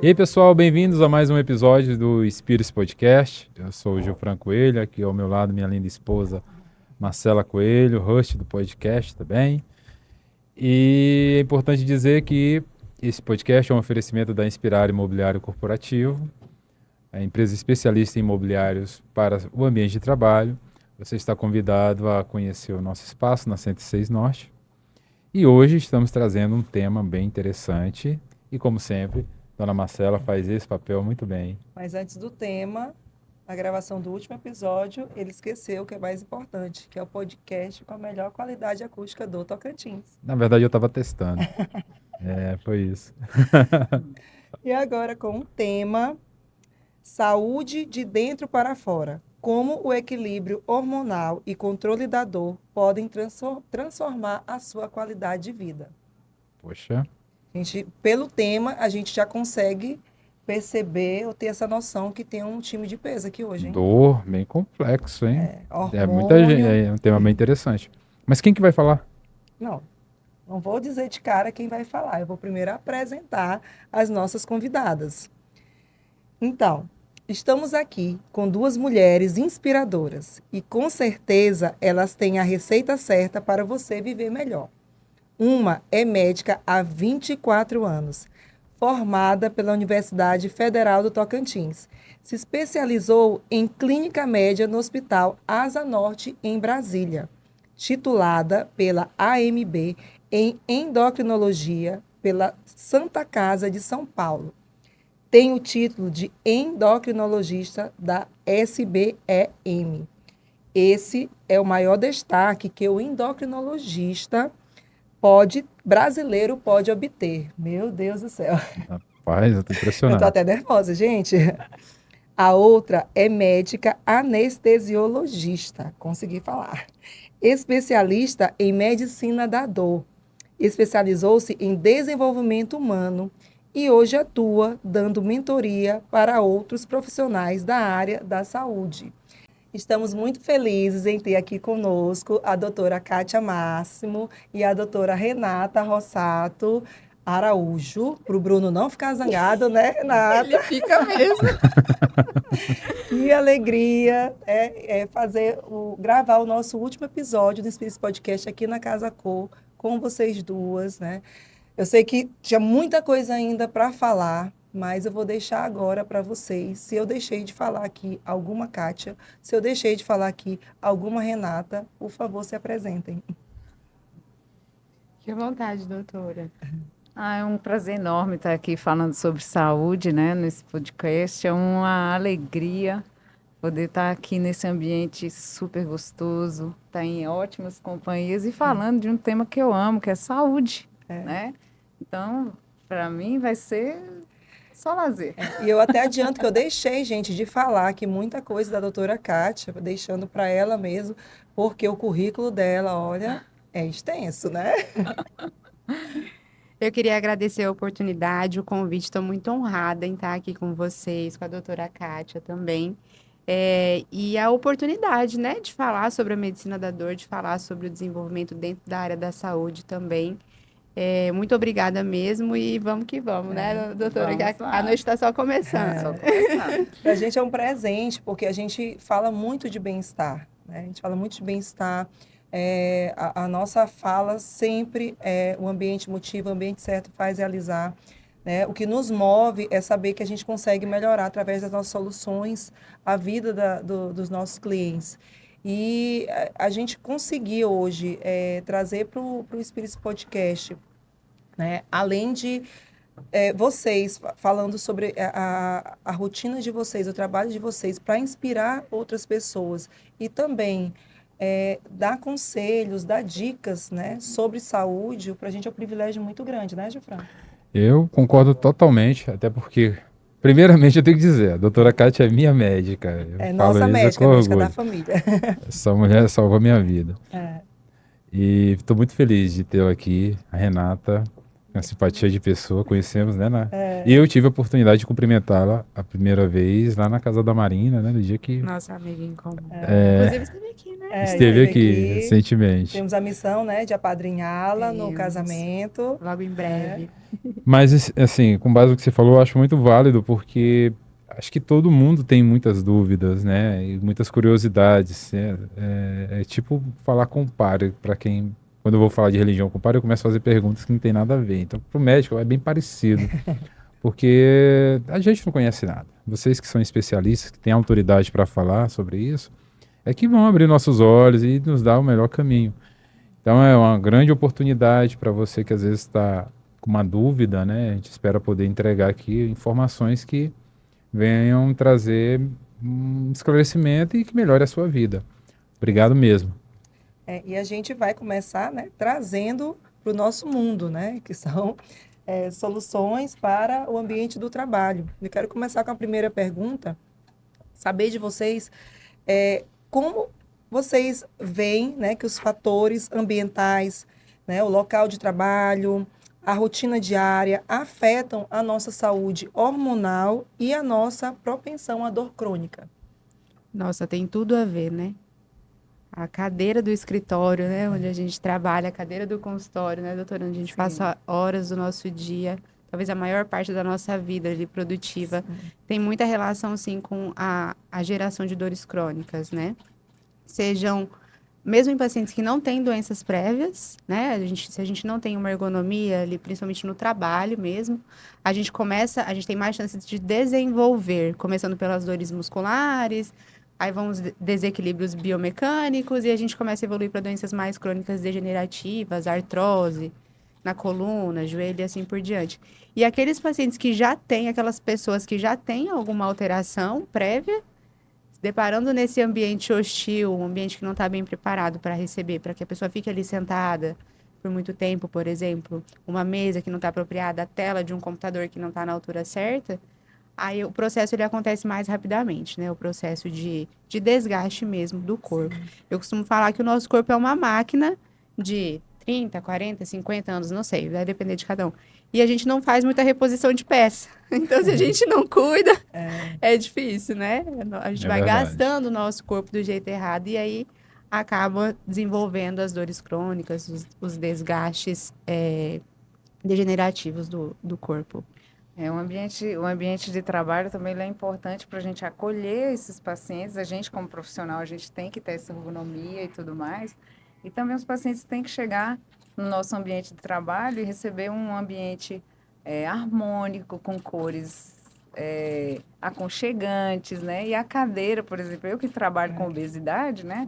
E aí, pessoal, bem-vindos a mais um episódio do Spirits Podcast. Eu sou o Gilfran Coelho, aqui ao meu lado minha linda esposa Marcela Coelho, host do podcast também. E é importante dizer que esse podcast é um oferecimento da Inspirar Imobiliário Corporativo, a empresa especialista em imobiliários para o ambiente de trabalho. Você está convidado a conhecer o nosso espaço na 106 Norte. E hoje estamos trazendo um tema bem interessante e, como sempre, Dona Marcela faz esse papel muito bem. Mas antes do tema, na gravação do último episódio, ele esqueceu o que é mais importante, que é o podcast com a melhor qualidade acústica do Tocantins. Na verdade, eu estava testando. Foi isso. E agora com o tema Saúde de dentro para fora. Como o equilíbrio hormonal e controle da dor podem transformar a sua qualidade de vida. Poxa, Pelo tema, a gente já consegue perceber ou ter essa noção que tem um time de peso aqui hoje, hein? dor, bem complexo, hein? Muita gente, Hormônio. é um tema bem interessante. Mas quem que vai falar? Não vou dizer de cara quem vai falar. Eu vou primeiro apresentar as nossas convidadas. Então, estamos aqui com duas mulheres inspiradoras e com certeza elas têm a receita certa para você viver melhor. Uma é médica há 24 anos, formada pela Universidade Federal do Tocantins. Se especializou em clínica média no Hospital Asa Norte, em Brasília. Titulada pela AMB em endocrinologia pela Santa Casa de São Paulo. Tem o título de endocrinologista da SBEM. Esse é o maior destaque que o endocrinologista brasileiro pode obter. Meu Deus do céu. Rapaz, eu tô Eu impressionado. tô até nervosa, gente. A outra é médica anestesiologista, consegui falar. Especialista em medicina da dor. Especializou-se em desenvolvimento humano e hoje atua dando mentoria para outros profissionais da área da saúde. Estamos muito felizes em ter aqui conosco a doutora Kátia Máximo e a doutora Renata Rossato Araújo, para o Bruno não ficar zangado, né, Renata? Ele fica mesmo. Que alegria gravar o nosso último episódio do Espírito Podcast aqui na Casa Cor, com vocês duas, né? Eu sei que tinha muita coisa ainda para falar, mas eu vou deixar agora para vocês. Se eu deixei de falar aqui alguma Kátia, se eu deixei de falar aqui alguma Renata, por favor, se apresentem. Que vontade, doutora. É um prazer enorme estar aqui falando sobre saúde, né, nesse podcast. É uma alegria poder estar aqui nesse ambiente super gostoso, estar em ótimas companhias e falando de um tema que eu amo, que é saúde, né? Então, para mim, vai ser só lazer. E eu até adianto que eu deixei, gente, de falar que muita coisa da doutora Kátia, deixando para ela mesmo, porque o currículo dela, olha, é extenso, né? Eu queria agradecer a oportunidade, o convite. Estou muito honrada em estar aqui com vocês, com a doutora Kátia também. E a oportunidade, né, de falar sobre a medicina da dor, de falar sobre o desenvolvimento dentro da área da saúde também. Muito obrigada mesmo e vamos que vamos, né, doutora? Vamos Que lá. a noite está só começando. Só começando. Para a gente é um presente, porque a gente fala muito de bem-estar, né? A gente fala muito de bem-estar. A nossa fala sempre é o ambiente motiva, o ambiente certo faz realizar. Né? O que nos move é saber que a gente consegue melhorar através das nossas soluções a vida dos nossos clientes. E a gente conseguiu hoje trazer para o Espírito Podcast, né? Além de vocês falando sobre a rotina de vocês, o trabalho de vocês, para inspirar outras pessoas e também dar conselhos, dar dicas, né, sobre saúde, para a gente é um privilégio muito grande, né, Gilfran? Eu concordo totalmente, até porque, primeiramente, eu tenho que dizer, a doutora Kátia é minha médica. Eu É falo nossa isso médica, com médica da orgulho. família. Essa mulher salvou a minha vida. É. E estou muito feliz de tê-la aqui, a Renata. uma simpatia de pessoa, conhecemos, né? E eu tive a oportunidade de cumprimentá-la a primeira vez lá na Casa da Marina, né? No dia que Nossa amiga em comum. Inclusive, esteve aqui, né? esteve aqui recentemente. Temos a missão, né, de apadrinhá-la no Temos. casamento. Logo em breve. Mas, assim, com base no que você falou, eu acho muito válido, porque acho que todo mundo tem muitas dúvidas, né? E muitas curiosidades. É tipo falar com o padre, para quem. Quando eu vou falar de religião com o padre, eu começo a fazer perguntas que não tem nada a ver. Então, para o médico é bem parecido, porque a gente não conhece nada. Vocês que são especialistas, que têm autoridade para falar sobre isso, é que vão abrir nossos olhos e nos dar o melhor caminho. Então, é uma grande oportunidade para você que às vezes está com uma dúvida, né? A gente espera poder entregar aqui informações que venham trazer um esclarecimento e que melhore a sua vida. Obrigado mesmo. E a gente vai começar, né, trazendo para o nosso mundo, né, que são soluções para o ambiente do trabalho. Eu quero começar com a primeira pergunta, saber de vocês como vocês veem, né, que os fatores ambientais, né, o local de trabalho, a rotina diária afetam a nossa saúde hormonal e a nossa propensão à dor crônica. Nossa, tem tudo a ver, né? A cadeira do escritório, né? Onde a gente trabalha, a cadeira do consultório, né, doutora? Onde a gente passa horas do nosso dia, talvez a maior parte da nossa vida ali produtiva. Tem muita relação, sim, com a geração de dores crônicas, né? Sejam, mesmo em pacientes que não têm doenças prévias, né? Se a gente não tem uma ergonomia ali, principalmente no trabalho mesmo, a gente tem mais chances de desenvolver, começando pelas dores musculares, aí vão os desequilíbrios biomecânicos e a gente começa a evoluir para doenças mais crônicas degenerativas, artrose na coluna, joelho e assim por diante. E aqueles pacientes que já têm, aquelas pessoas que já têm alguma alteração prévia, se deparando nesse ambiente hostil, um ambiente que não está bem preparado para receber, para que a pessoa fique ali sentada por muito tempo, por exemplo, uma mesa que não está apropriada, a tela de um computador que não está na altura certa, aí o processo ele acontece mais rapidamente, né? O processo de desgaste mesmo do corpo. Eu costumo falar que o nosso corpo é uma máquina de 30, 40, 50 anos, não sei, vai depender de cada um. E a gente não faz muita reposição de peça. Então, se a gente não cuida, é difícil, né? A gente vai verdade. gastando o nosso corpo do jeito errado e aí acaba desenvolvendo as dores crônicas, os desgastes degenerativos do corpo. O ambiente de trabalho também ele é importante para a gente acolher esses pacientes. A gente, como profissional, a gente tem que ter essa ergonomia e tudo mais. E também os pacientes têm que chegar no nosso ambiente de trabalho e receber um ambiente harmônico, com cores aconchegantes, né? E a cadeira, por exemplo, eu que trabalho com obesidade, né?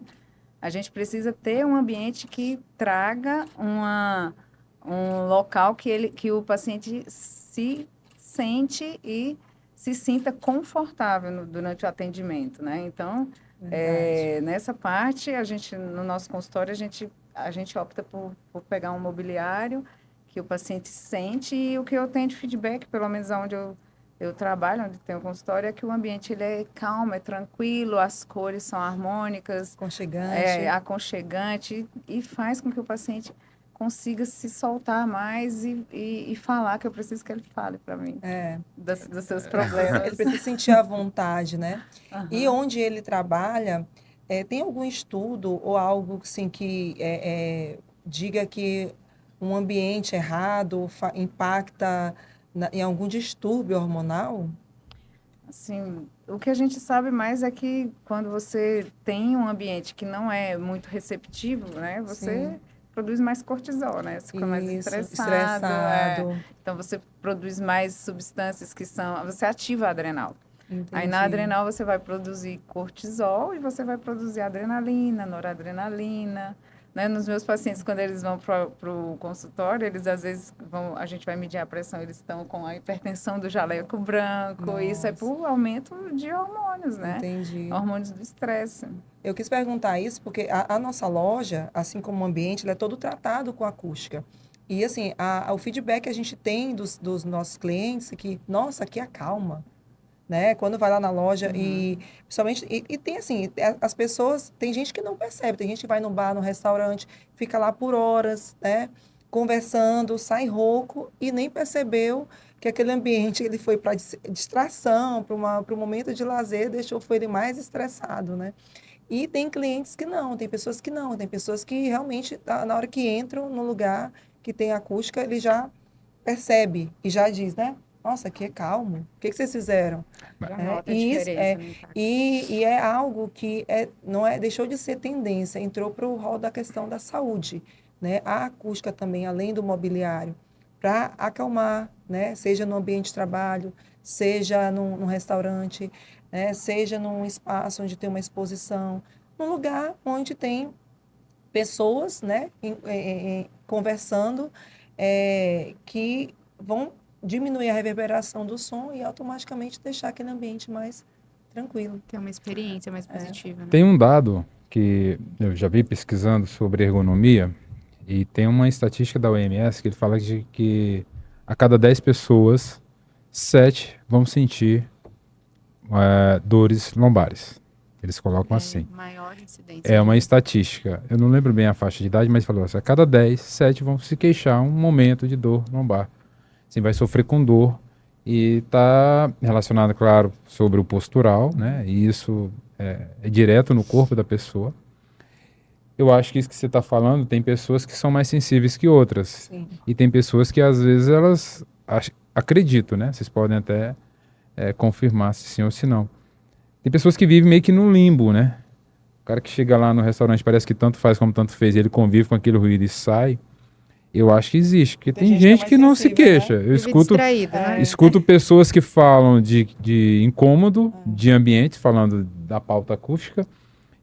A gente precisa ter um ambiente que traga um local que o paciente se sente e se sinta confortável durante o atendimento, né? Então, nessa parte, no nosso consultório, a gente opta por pegar um mobiliário que o paciente sente e o que eu tenho de feedback, pelo menos onde eu trabalho, onde tem o consultório, é que o ambiente ele é calmo, é tranquilo, as cores são harmônicas, aconchegante e faz com que o paciente consiga se soltar mais e falar, que eu preciso que ele fale para mim dos seus problemas. Ele precisa sentir a vontade, né? Uhum. E onde ele trabalha, tem algum estudo ou algo assim, que diga que um ambiente errado impacta em algum distúrbio hormonal? Assim, o que a gente sabe mais é que quando você tem um ambiente que não é muito receptivo, né? Você produz mais cortisol, né? Você fica mais estressado. Então, você produz mais substâncias você ativa a adrenal. Entendi. Aí, na adrenal, você vai produzir cortisol e você vai produzir adrenalina, noradrenalina. Né? Nos meus pacientes, quando eles vão para o consultório, eles às vezes a gente vai medir a pressão, eles estão com a hipertensão do jaleco branco. Nossa. Isso é por aumento de hormônios, né? Entendi. Hormônios do estresse. Eu quis perguntar isso porque a nossa loja, assim como o ambiente, ele é todo tratado com acústica. E assim, o feedback que a gente tem dos nossos clientes é que, nossa, aqui acalma. Né? Quando vai lá na loja e principalmente e tem assim, as pessoas, tem gente que não percebe, tem gente que vai no bar, no restaurante, fica lá por horas, né? conversando, sai rouco e nem percebeu que aquele ambiente ele foi para distração, para um momento de lazer, foi ele mais estressado, né? E tem clientes que não, tem pessoas que não, tem pessoas que realmente, na hora que entram no lugar que tem acústica, ele já percebe e já diz, né? Nossa, aqui é calmo. O que vocês fizeram? Já É, nota a e, isso, diferença no impacto. e é algo que não deixou de ser tendência, entrou para o rol da questão da saúde, né? A acústica também, além do mobiliário, para acalmar, né? Seja no ambiente de trabalho, seja num restaurante, né? Seja num espaço onde tem uma exposição, num lugar onde tem pessoas, né? Conversando, que vão diminuir a reverberação do som e automaticamente deixar aquele ambiente mais tranquilo. Ter uma experiência mais positiva, né? Tem um dado que eu já vi pesquisando sobre ergonomia e tem uma estatística da OMS que ele fala de que a cada 10 pessoas, 7 vão sentir dores lombares. Eles colocam assim. Maior incidência. É uma estatística. Eu não lembro bem a faixa de idade, mas falou assim, a cada 10, 7 vão se queixar um momento de dor lombar. Assim, vai sofrer com dor e está relacionado, claro, sobre o postural, né? E isso é direto no corpo da pessoa. Eu acho que isso que você está falando, tem pessoas que são mais sensíveis que outras. Sim. E tem pessoas que, às vezes, elas acreditam, né? Vocês podem até confirmar se sim ou se não. Tem pessoas que vivem meio que no limbo, né? O cara que chega lá no restaurante, parece que tanto faz como tanto fez, ele convive com aquele ruído e sai. Eu acho que existe, porque tem gente que não se sensível, né? queixa. Eu Vive escuto, distraído, né? escuto pessoas que falam de incômodo de ambiente, falando da pauta acústica,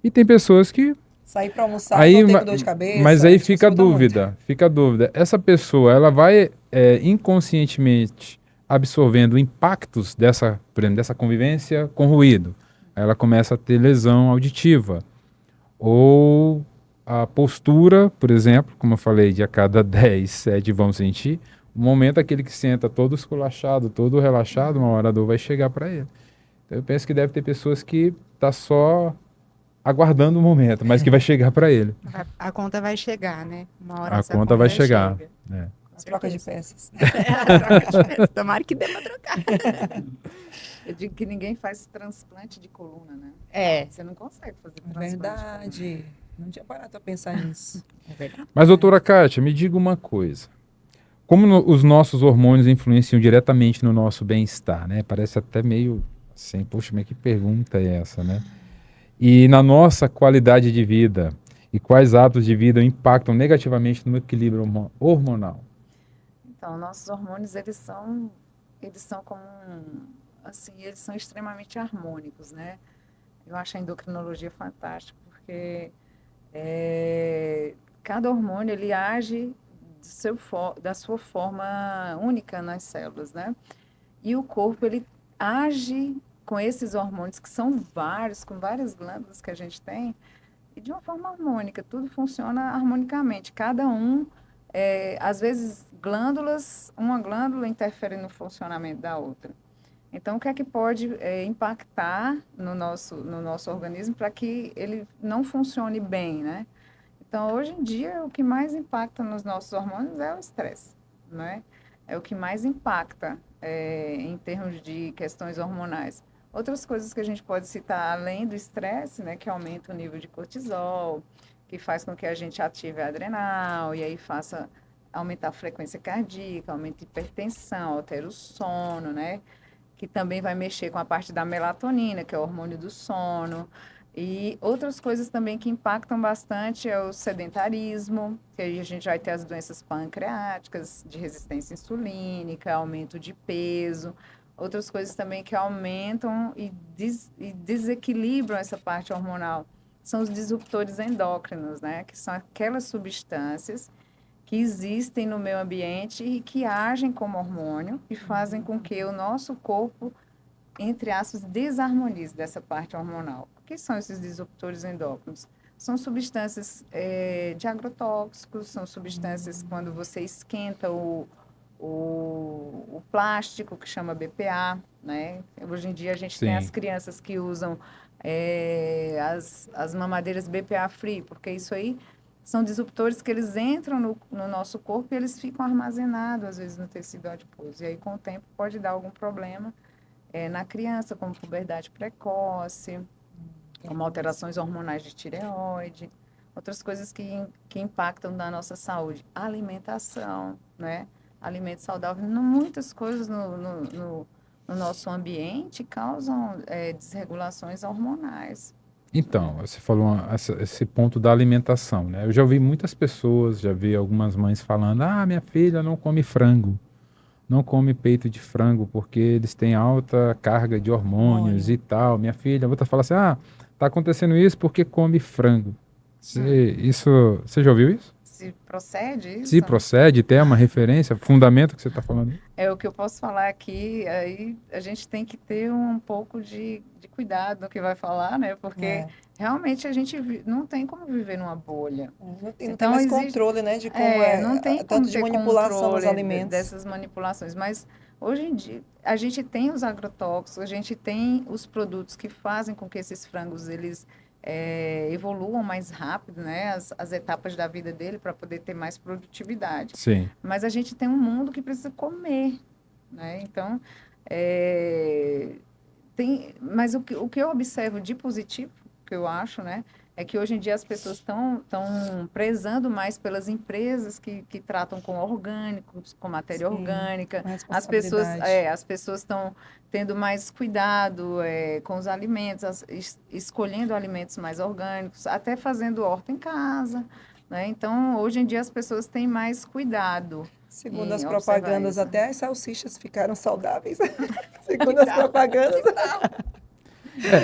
e tem pessoas que Sair para almoçar aí, e não ter dor de cabeça. mas aí a gente fica a escuta muito. dúvida, fica a dúvida. Essa pessoa, ela vai inconscientemente absorvendo impactos dessa, por exemplo, dessa convivência com ruído. Aí ela começa a ter lesão auditiva. Ou a postura, por exemplo, como eu falei, de a cada 10, 7 vão sentir. O momento aquele que senta todo esculachado, todo relaxado, uma hora a dor vai chegar para ele. Então eu penso que deve ter pessoas que tá só aguardando o momento, mas que vai chegar para ele. A conta vai chegar, né? Uma hora A essa conta vai chegar. chega. É. As trocas de peças. Troca de peça. Tomara que dê pra trocar. Eu digo que ninguém faz transplante de coluna, né? É. Você não consegue fazer transplante de coluna. Verdade. Não tinha parado para pensar nisso. É verdade. Mas, doutora Kátia, me diga uma coisa. Como os nossos hormônios influenciam diretamente no nosso bem-estar, né? Parece até meio assim, poxa, mas que pergunta é essa, né? E na nossa qualidade de vida, e quais hábitos de vida impactam negativamente no equilíbrio hormonal? Então, nossos hormônios, eles são como, assim, eles são extremamente harmônicos, né? Eu acho a endocrinologia fantástica, porque cada hormônio, ele age da sua forma única nas células, né? E o corpo, ele age com esses hormônios, que são vários, com várias glândulas que a gente tem, e de uma forma harmônica, tudo funciona harmonicamente. Cada um, às vezes, uma glândula interfere no funcionamento da outra. Então, o que é que pode impactar no nosso organismo para que ele não funcione bem, né? Então, hoje em dia, o que mais impacta nos nossos hormônios é o estresse, né? É o que mais impacta em termos de questões hormonais. Outras coisas que a gente pode citar além do estresse, né, que aumenta o nível de cortisol, que faz com que a gente ative a adrenal e aí faça aumentar a frequência cardíaca, aumenta a hipertensão, altera o sono, né? Que também vai mexer com a parte da melatonina, que é o hormônio do sono. E outras coisas também que impactam bastante é o sedentarismo, que aí a gente vai ter as doenças pancreáticas, de resistência insulínica, aumento de peso. Outras coisas também que aumentam e desequilibram essa parte hormonal são os disruptores endócrinos, né? Que são aquelas substâncias que existem no meio ambiente e que agem como hormônio e fazem com que o nosso corpo, entre aspas, desarmonize dessa parte hormonal. O que são esses disruptores endócrinos? São substâncias de agrotóxicos, são substâncias quando você esquenta o plástico, que chama BPA, né? Hoje em dia a gente tem Sim. as crianças que usam as mamadeiras BPA free, porque isso aí são disruptores que eles entram no nosso corpo e eles ficam armazenados, às vezes, no tecido adiposo. E aí, com o tempo, pode dar algum problema na criança, como puberdade precoce, como alterações hormonais de tireoide, outras coisas que impactam na nossa saúde. Alimentação, né? Alimento saudável. Muitas coisas no nosso ambiente causam desregulações hormonais. Então, você falou esse ponto da alimentação, né? Eu já ouvi muitas pessoas, já vi algumas mães falando: ah, minha filha não come frango, não come peito de frango porque eles têm alta carga de hormônios e tal. Minha filha, a outra fala assim: ah, tá acontecendo isso porque come frango. Você já ouviu isso? Se procede isso? Se procede, tem uma referência, fundamento que você está falando? É o que eu posso falar aqui, aí a gente tem que ter um pouco de cuidado no que vai falar, né? Porque realmente a gente não tem como viver numa bolha. Não tem Então, mais existe- controle, né, de como não tem como tanto de ter manipulação nos controle alimentos. dessas manipulações, mas hoje em dia a gente tem os agrotóxicos, a gente tem os produtos que fazem com que esses frangos eles evoluam mais rápido, né, as etapas da vida dele para poder ter mais produtividade. Sim. Mas a gente tem um mundo que precisa comer, né? Então, mas o que eu observo de positivo, que eu acho, né, é que hoje em dia as pessoas estão prezando mais pelas empresas que tratam com orgânicos, com matéria Sim, orgânica. com As responsabilidade. pessoas estão tendo mais cuidado com os alimentos, escolhendo alimentos mais orgânicos, até fazendo horta em casa, né? Então, hoje em dia as pessoas têm mais cuidado. Segundo em as observar propagandas, isso. até as salsichas ficaram saudáveis. Segundo as propagandas.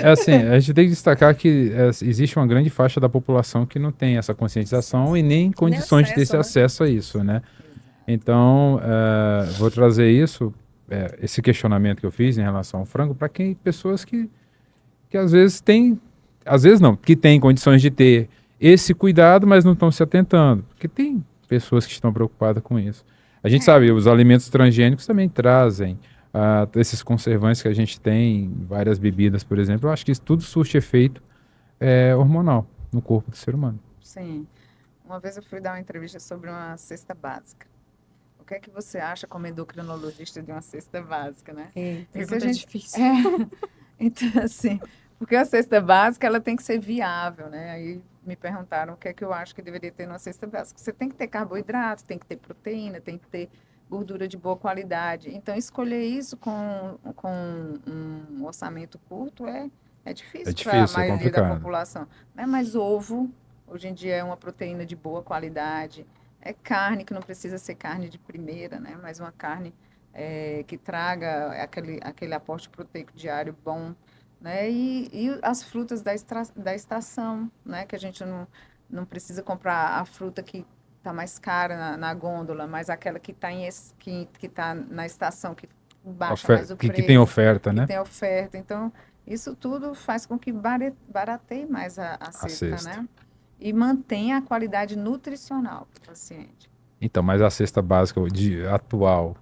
Assim, a gente tem que destacar que existe uma grande faixa da população que não tem essa conscientização e nem condições de ter esse acesso, né? acesso a isso, né? Então, vou trazer esse questionamento que eu fiz em relação ao frango, para pessoas que às vezes que têm condições de ter esse cuidado, mas não estão se atentando, porque tem pessoas que estão preocupadas com isso. A gente sabe, os alimentos transgênicos também trazem esses conservantes que a gente tem em várias bebidas, por exemplo. Eu acho que isso tudo surte efeito hormonal no corpo do ser humano. Sim. Uma vez eu fui dar uma entrevista sobre uma cesta básica. O que é que você acha como endocrinologista de uma cesta básica, né? Pergunta difícil. Então, assim, porque a cesta básica, ela tem que ser viável, né? Aí me perguntaram o que é que eu acho que deveria ter numa cesta básica. Você tem que ter carboidrato, tem que ter proteína, tem que ter gordura de boa qualidade. Então, escolher isso com um orçamento curto é difícil para a difícil, é maioria da complicado. população. Né? Mas ovo, hoje em dia, é uma proteína de boa qualidade. É carne, que não precisa ser carne de primeira, né? Mas uma carne que traga aquele aporte proteico diário bom, né? E as frutas da estação, né? Que a gente não precisa comprar a fruta que está mais cara na gôndola, mas aquela que está na estação, que baixa mais o preço. Que tem oferta, né? Que tem oferta. Então, isso tudo faz com que barateie mais a cesta, né? E mantenha a qualidade nutricional do paciente. Então, mas a cesta básica atual,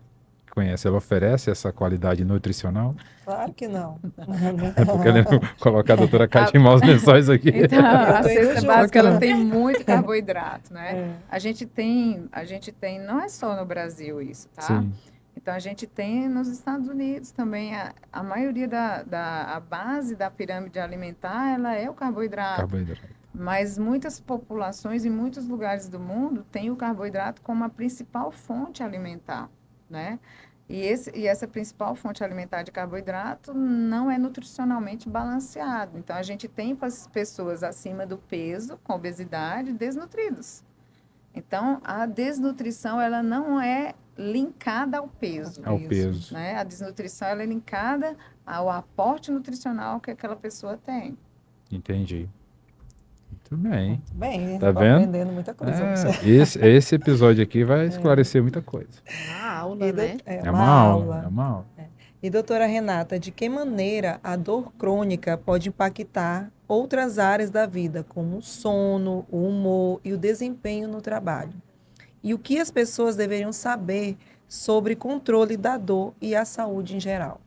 que conhece, ela oferece essa qualidade nutricional? Claro que não. Tô querendo colocar a doutora Cátia em maus lençóis aqui. Então, a tô indo cesta junto. básica, ela tem muito carboidrato, né? É. A gente tem, não é só no Brasil isso, tá? Sim. Então, a gente tem nos Estados Unidos também, a maioria a base da pirâmide alimentar, ela é o carboidrato. Mas muitas populações em muitos lugares do mundo têm o carboidrato como a principal fonte alimentar, né? E essa principal fonte alimentar de carboidrato não é nutricionalmente balanceado. Então, a gente tem pessoas acima do peso, com obesidade, desnutridos. Então, a desnutrição, ela não é linkada ao peso. Ao peso. Né? A desnutrição, ela é linkada ao aporte nutricional que aquela pessoa tem. Entendi. Muito bem. Bem, tá tô vendo? aprendendo muita coisa. Esse episódio aqui vai esclarecer muita coisa. Uma aula, né? É uma aula. E doutora Renata, de que maneira a dor crônica pode impactar outras áreas da vida, como o sono, o humor e o desempenho no trabalho? E o que as pessoas deveriam saber sobre controle da dor e a saúde em geral?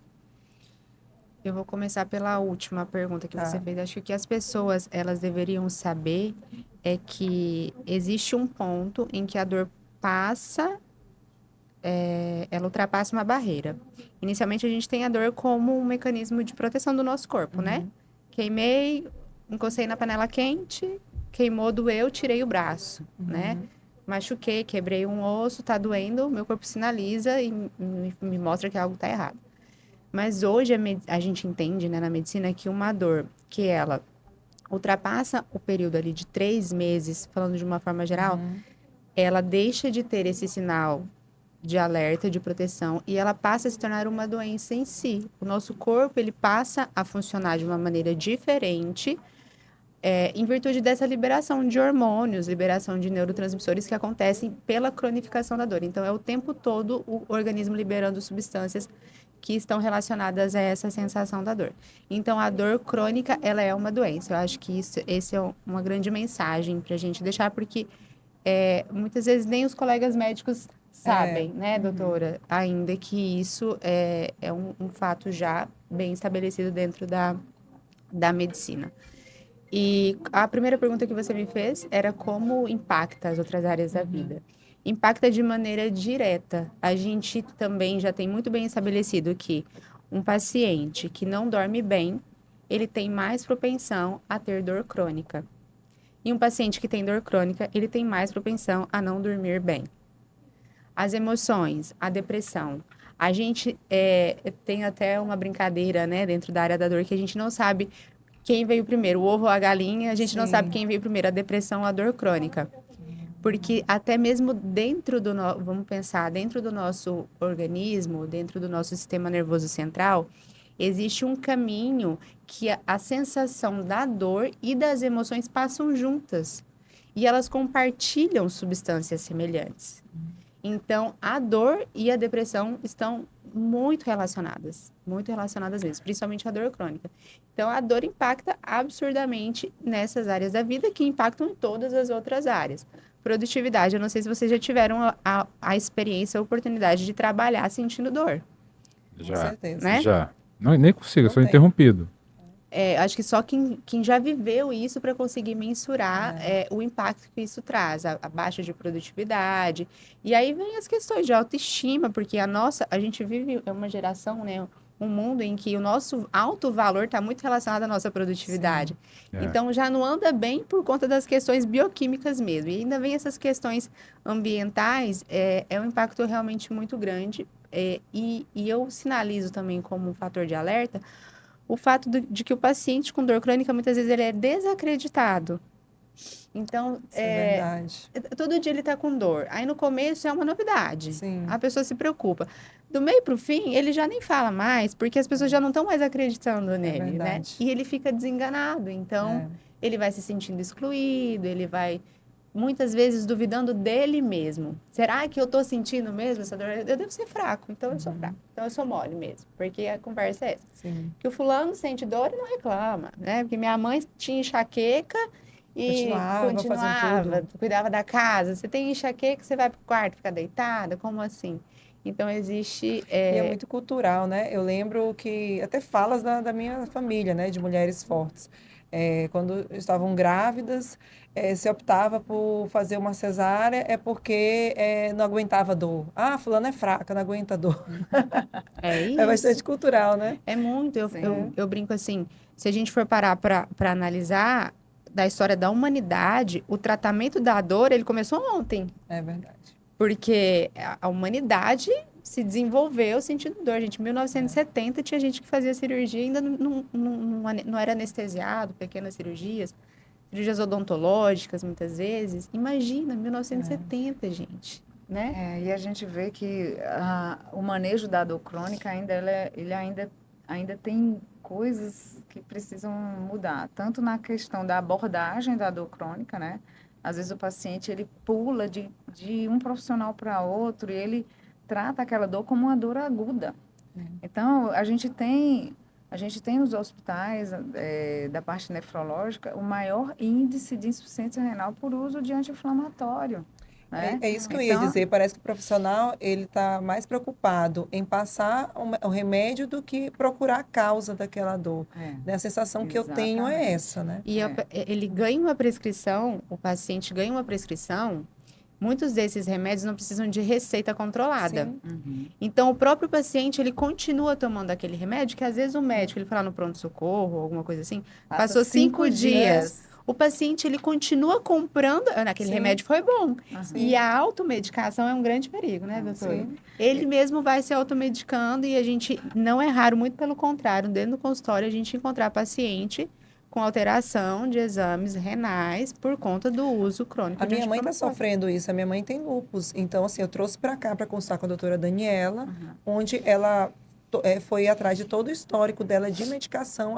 Eu vou começar pela última pergunta que você fez. Acho que o que as pessoas elas deveriam saber é que existe um ponto em que a dor passa, ela ultrapassa uma barreira. Inicialmente, a gente tem a dor como um mecanismo de proteção do nosso corpo, né? Queimei, encostei na panela quente, queimou, doeu, tirei o braço, né? Machuquei, quebrei um osso, tá doendo, meu corpo sinaliza e me mostra que algo tá errado. Mas hoje a gente entende, né, na medicina que uma dor que ela ultrapassa o período ali de 3 meses, falando de uma forma geral, ela deixa de ter esse sinal de alerta, de proteção, e ela passa a se tornar uma doença em si. O nosso corpo, ele passa a funcionar de uma maneira diferente, em virtude dessa liberação de hormônios, liberação de neurotransmissores que acontecem pela cronificação da dor. Então, é o tempo todo o organismo liberando substâncias que estão relacionadas a essa sensação da dor. Então, a dor crônica, ela é uma doença. Eu acho que esse é uma grande mensagem para a gente deixar, porque muitas vezes nem os colegas médicos sabem, né, doutora, ainda que isso é um fato já bem estabelecido dentro da medicina. E a primeira pergunta que você me fez era como impacta as outras áreas da vida. Impacta de maneira direta. A gente também já tem muito bem estabelecido que um paciente que não dorme bem, ele tem mais propensão a ter dor crônica. E um paciente que tem dor crônica, ele tem mais propensão a não dormir bem. As emoções, a depressão. A gente tem até uma brincadeira, né, dentro da área da dor, que a gente não sabe quem veio primeiro, o ovo ou a galinha, a gente não sabe quem veio primeiro, a depressão ou a dor crônica. Porque até mesmo vamos pensar, dentro do nosso organismo, dentro do nosso sistema nervoso central, existe um caminho que a sensação da dor e das emoções passam juntas. E elas compartilham substâncias semelhantes. Então, a dor e a depressão estão muito relacionadas mesmo, principalmente a dor crônica. Então, a dor impacta absurdamente nessas áreas da vida, que impactam em todas as outras áreas. Produtividade, eu não sei se vocês já tiveram a experiência, a oportunidade de trabalhar sentindo dor. Com Já, certeza. Né? já. Não, nem consigo, eu Não sou tem. interrompido. Acho que só quem já viveu isso para conseguir mensurar o impacto que isso traz, a baixa de produtividade. E aí vem as questões de autoestima, porque a gente vive uma geração, né, um mundo em que o nosso alto valor está muito relacionado à nossa produtividade. É. Então já não anda bem por conta das questões bioquímicas mesmo. E ainda vem essas questões ambientais, é um impacto realmente muito grande. E eu sinalizo também como um fator de alerta o fato de que o paciente com dor crônica, muitas vezes, ele é desacreditado. Então, Isso é verdade. todo dia ele está com dor. Aí, no começo, é uma novidade. Sim. A pessoa se preocupa. Do meio para o fim, ele já nem fala mais, porque as pessoas já não estão mais acreditando nele, né? verdade. E ele fica desenganado. Então, ele vai se sentindo excluído, ele vai, muitas vezes, duvidando dele mesmo. Será que eu estou sentindo mesmo essa dor? Eu devo ser fraco, então eu sou fraco. Então, eu sou mole mesmo, porque a conversa é essa. Sim. Que o fulano sente dor e não reclama, né? Porque minha mãe tinha enxaqueca e Continuava fazendo cuidava da casa. Você tem enxaqueca, você vai pro quarto ficar deitada? Como assim? Então, existe... E é muito cultural, né? Eu lembro que até falas da minha família, né? De mulheres fortes. Quando estavam grávidas, se optava por fazer uma cesárea porque não aguentava dor. Ah, fulana é fraca, não aguenta dor. É É isso. bastante cultural, né? É muito. Sim. Eu brinco assim, se a gente for parar para analisar da história da humanidade, o tratamento da dor, ele começou ontem. É verdade. Porque a humanidade se desenvolveu sentindo dor, gente. Em 1970 tinha gente que fazia cirurgia e ainda não era anestesiado, pequenas cirurgias odontológicas, muitas vezes. Imagina, 1970, gente, né? E a gente vê que o manejo da dor crônica ele ainda tem coisas que precisam mudar, tanto na questão da abordagem da dor crônica, né? Às vezes o paciente ele pula de um profissional para outro e ele trata aquela dor como uma dor aguda. Então, a gente tem nos hospitais da parte nefrológica o maior índice de insuficiência renal por uso de anti-inflamatório. né? É isso que eu ia Então, dizer. Parece que o profissional ele está mais preocupado em passar o remédio do que procurar a causa daquela dor. é, Né? A sensação que eu tenho é exatamente. essa, né? E ele ganha uma prescrição, o paciente ganha uma prescrição, muitos desses remédios não precisam de receita controlada. Sim. Uhum. Então, o próprio paciente, ele continua tomando aquele remédio, que às vezes o médico, ele fala no pronto-socorro, alguma coisa assim, Passa passou 5 dias. dias. O paciente, ele continua comprando, aquele Sim. remédio foi bom. Aham. E a automedicação é um grande perigo, né, doutora? Sim. Ele mesmo vai se automedicando e a gente, não é raro, muito pelo contrário, dentro do consultório, a gente encontrar paciente com alteração de exames renais por conta do uso crônico A de minha mãe está anti-inflamatório. sofrendo isso. A minha mãe tem lúpus. Então, assim, eu trouxe para cá para consultar com a doutora Daniela, Uhum. onde ela foi atrás de todo o histórico dela de medicação.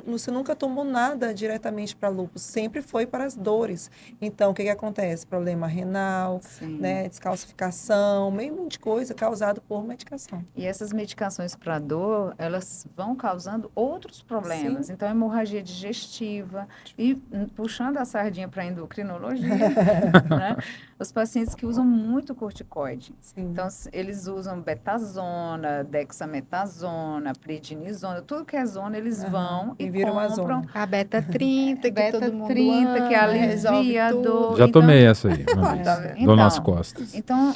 Você nunca tomou nada diretamente para lúpus, sempre foi para as dores. Então, o que acontece? Problema renal, Sim. né, descalcificação, meio monte de coisa causado por medicação. E essas medicações para dor, elas vão causando outros problemas. Então, hemorragia digestiva. E puxando a sardinha para a endocrinologia, né? Os pacientes que usam muito corticoide. Sim. Então, eles usam betazona, dexametasona, prednisona, tudo que é zona, eles vão e vira uma compram. zona. A beta 30, que todo mundo 30, que ama, alivia resolve a tudo. dor. Já Então- tomei essa aí, uma vez. Tá vendo? Dor nas Então, costas. Então,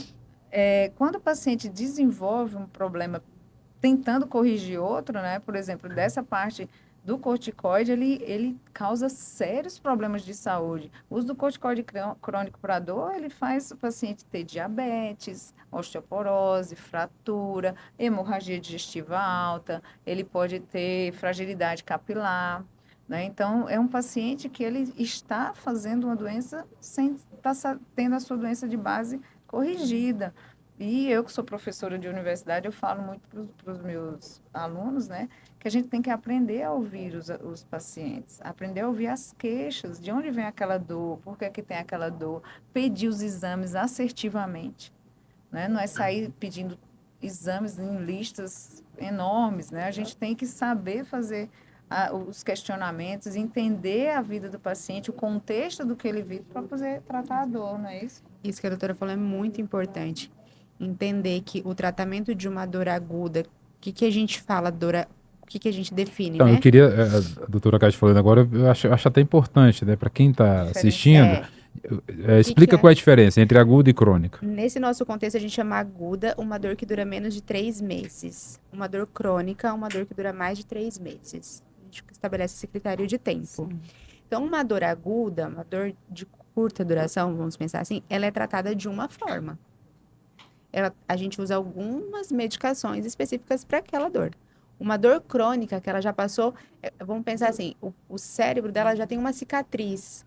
quando o paciente desenvolve um problema tentando corrigir outro, né? Por exemplo, dessa parte do corticoide, ele causa sérios problemas de saúde. O uso do corticoide crônico para dor, ele faz o paciente ter diabetes, osteoporose, fratura, hemorragia digestiva alta, ele pode ter fragilidade capilar, né? Então, é um paciente que ele está fazendo uma doença sem estar tendo a sua doença de base corrigida. E eu, que sou professora de universidade, eu falo muito para os meus alunos, né, que a gente tem que aprender a ouvir os pacientes, aprender a ouvir as queixas, de onde vem aquela dor, por que tem aquela dor, pedir os exames assertivamente, né, não é sair pedindo exames em listas enormes, né, a gente tem que saber fazer os questionamentos, entender a vida do paciente, o contexto do que ele vive para poder tratar a dor, não é isso? Isso que a doutora falou é muito importante. Entender que o tratamento de uma dor aguda, o que a gente fala, o que a gente define, Então, né? eu queria, a doutora Cátia falando agora, eu acho até importante, né, para quem está assistindo, explica que qual é a diferença entre aguda e crônica. Nesse nosso contexto, a gente chama aguda uma dor que dura menos de 3 meses. Uma dor crônica, uma dor que dura mais de 3 meses. A gente estabelece esse critério de tempo. Sim. Então, uma dor aguda, uma dor de curta duração, vamos pensar assim, ela é tratada de uma forma. A gente usa algumas medicações específicas para aquela dor. Uma dor crônica que ela já passou, vamos pensar assim, o cérebro dela já tem uma cicatriz,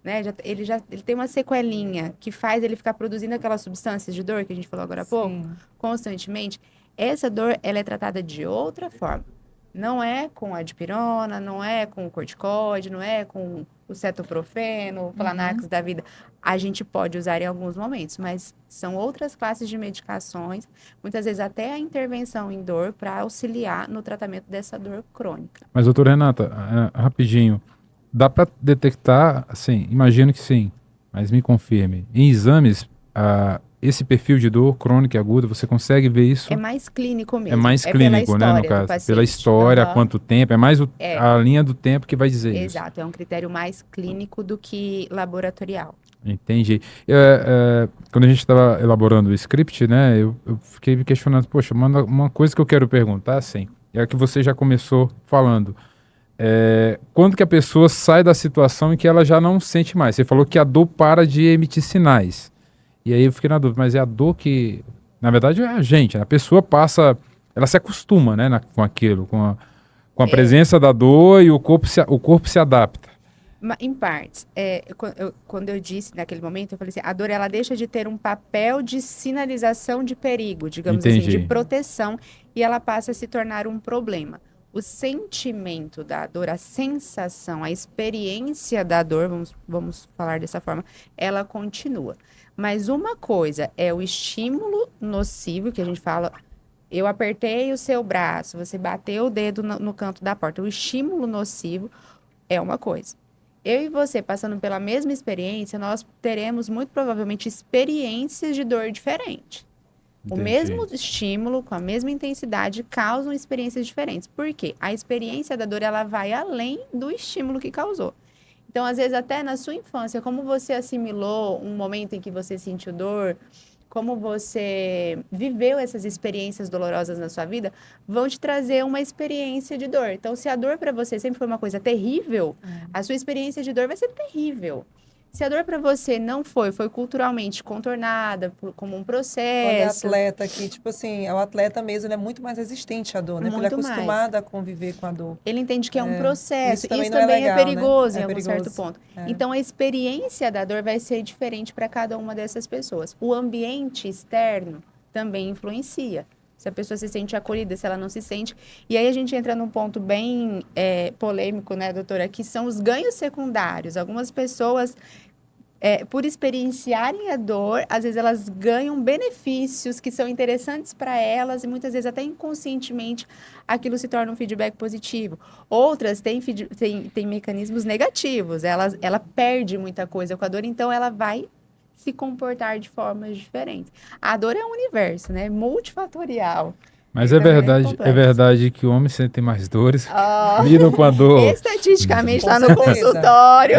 né? Ele tem uma sequelinha que faz ele ficar produzindo aquelas substâncias de dor que a gente falou agora há pouco, Sim. constantemente. Essa dor, ela é tratada de outra forma. Não é com a dipirona, não é com o corticoide, não é com o cetoprofeno, o Flanax da vida. A gente pode usar em alguns momentos, mas são outras classes de medicações, muitas vezes até a intervenção em dor para auxiliar no tratamento dessa dor crônica. Mas, doutora Renata, rapidinho, dá para detectar, assim, imagino que sim, mas me confirme, em exames, esse perfil de dor crônica e aguda, você consegue ver isso? É mais clínico mesmo. É mais clínico, né, no caso. Pela história, há quanto tempo, é mais a linha do tempo que vai dizer isso. Exato, é um critério mais clínico do que laboratorial. Entendi. Quando a gente estava elaborando o script, né, eu fiquei me questionando, poxa, uma coisa que eu quero perguntar, assim, é a que você já começou falando. Quando que a pessoa sai da situação em que ela já não sente mais? Você falou que a dor para de emitir sinais. E aí eu fiquei na dúvida, mas é a dor que... Na verdade é a gente, a pessoa passa... Ela se acostuma, né, com aquilo, com a presença da dor e o corpo se adapta. Em partes. Quando eu disse naquele momento, eu falei assim, a dor ela deixa de ter um papel de sinalização de perigo, digamos assim, de proteção, e ela passa a se tornar um problema. O sentimento da dor, a sensação, a experiência da dor, vamos falar dessa forma, ela continua. Mas uma coisa é o estímulo nocivo, que a gente fala, eu apertei o seu braço, você bateu o dedo no canto da porta. O estímulo nocivo é uma coisa. eu e você passando pela mesma experiência, nós teremos muito provavelmente experiências de dor diferentes. O Entendi. mesmo estímulo, com a mesma intensidade, causam experiências diferentes. Por quê? A experiência da dor, ela vai além do estímulo que causou. Então, às vezes, até na sua infância, como você assimilou um momento em que você sentiu dor, como você viveu essas experiências dolorosas na sua vida, vão te trazer uma experiência de dor. Então, se a dor para você sempre foi uma coisa terrível, a sua experiência de dor vai ser terrível. Se a dor para você não foi culturalmente contornada, como um Quando é processo, atleta aqui, tipo assim, o atleta mesmo, ele é muito mais resistente à dor, né? Porque ele é muito mais. acostumado a conviver com a dor. Ele entende que é um processo. Isso também Isso não é também é legal, né? perigoso É em algum certo perigoso. ponto. Então, a experiência da dor vai ser diferente para cada uma dessas pessoas. O ambiente externo também influencia. Se a pessoa se sente acolhida, se ela não se sente. E aí a gente entra num ponto bem polêmico, né, doutora? Que são os ganhos secundários. Algumas pessoas por experienciarem a dor, às vezes elas ganham benefícios que são interessantes para elas e muitas vezes até inconscientemente aquilo se torna um feedback positivo. Outras têm mecanismos negativos, ela perde muita coisa com a dor, então ela vai se comportar de formas diferentes. A dor é um universo, né? Multifatorial. Mas Ele também é complexo. verdade que homens sentem mais dores, lidam com a dor. Estatisticamente, Com está no certeza. consultório.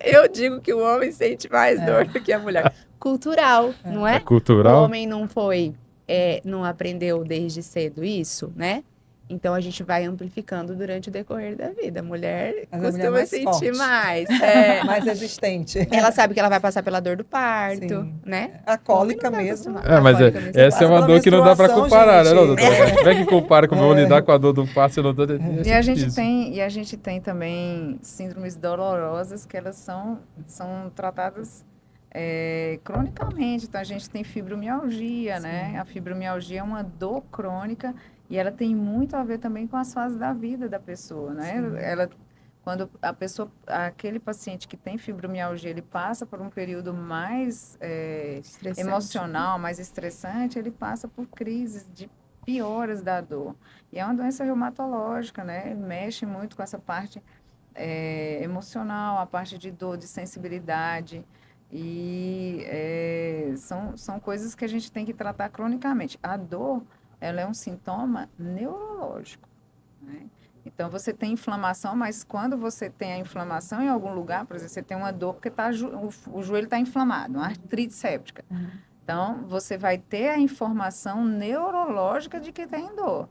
Eu digo que o homem sente mais dor do que a mulher. Cultural, não É é? O cultural. homem não não aprendeu desde cedo isso, né? Então a gente vai amplificando durante o decorrer da vida. A mulher Mas a mulher é costuma mais sentir forte. mais. Mais resistente. Ela sabe que ela vai passar pela dor do parto, Sim. né? A cólica Homem não tá mesmo. acostumado. Mas A cólica mesmo. essa é uma pela dor que não dá pra menstruação, comparar, né, não, gente? doutora? Como é que compara como eu vou lidar com a dor do parto e não dor E a gente tem também síndromes dolorosas que elas são tratadas cronicamente. Então, a gente tem fibromialgia, né? A fibromialgia é uma dor crônica e ela tem muito a ver também com as fases da vida da pessoa, né? Quando aquele paciente que tem fibromialgia, ele passa por um período mais Estressante. emocional, mais estressante, ele passa por crises de pioras da dor. E é uma doença reumatológica, né? Mexe muito com essa parte emocional, a parte de dor, de sensibilidade. E são coisas que a gente tem que tratar cronicamente. A dor, ela é um sintoma neurológico, né? Então, você tem inflamação, mas quando você tem a inflamação em algum lugar, por exemplo, você tem uma dor porque o joelho está inflamado, uma artrite séptica. Então, você vai ter a informação neurológica de que tem dor.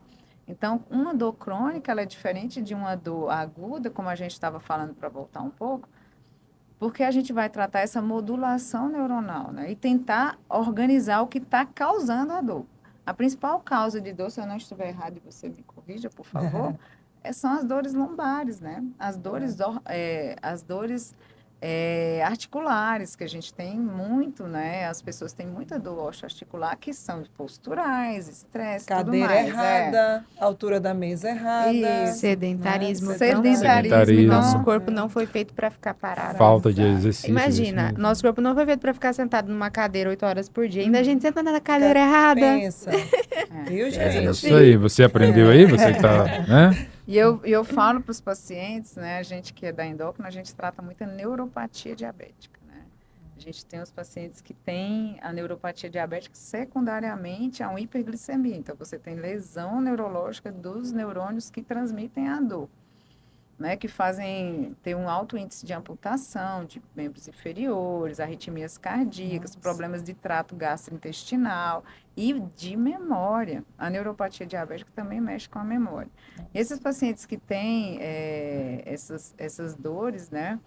Então, uma dor crônica, ela é diferente de uma dor aguda, como a gente estava falando para voltar um pouco, porque a gente vai tratar essa modulação neuronal, né? E tentar organizar o que está causando a dor. A principal causa de dor, se eu não estiver errado e você me corrija, por favor, são as dores lombares, né? As dores articulares, que a gente tem muito, né? As pessoas têm muita dor osteoarticular, que são posturais, estresse, tudo Cadeira mais. errada, altura da mesa errada. Isso. Sedentarismo. Né? Sedentarismo. Nosso Então, corpo não foi feito para ficar parado. Falta de exercício. Imagina, assim. nosso corpo não foi feito para ficar sentado numa cadeira 8 horas por dia. Ainda a gente senta na cadeira errada. Pensa. Viu, É gente? isso aí, você aprendeu aí? Você que tá, né? E eu falo para os pacientes, né, a gente que é da endócrina, a gente trata muito a neuropatia diabética, né? A gente tem os pacientes que têm a neuropatia diabética secundariamente a uma hiperglicemia. Então, você tem lesão neurológica dos neurônios que transmitem a dor, né, que fazem ter um alto índice de amputação de membros inferiores, arritmias cardíacas, problemas de trato gastrointestinal e de memória. A neuropatia diabética também mexe com a memória. Esses pacientes que têm essas dores, né,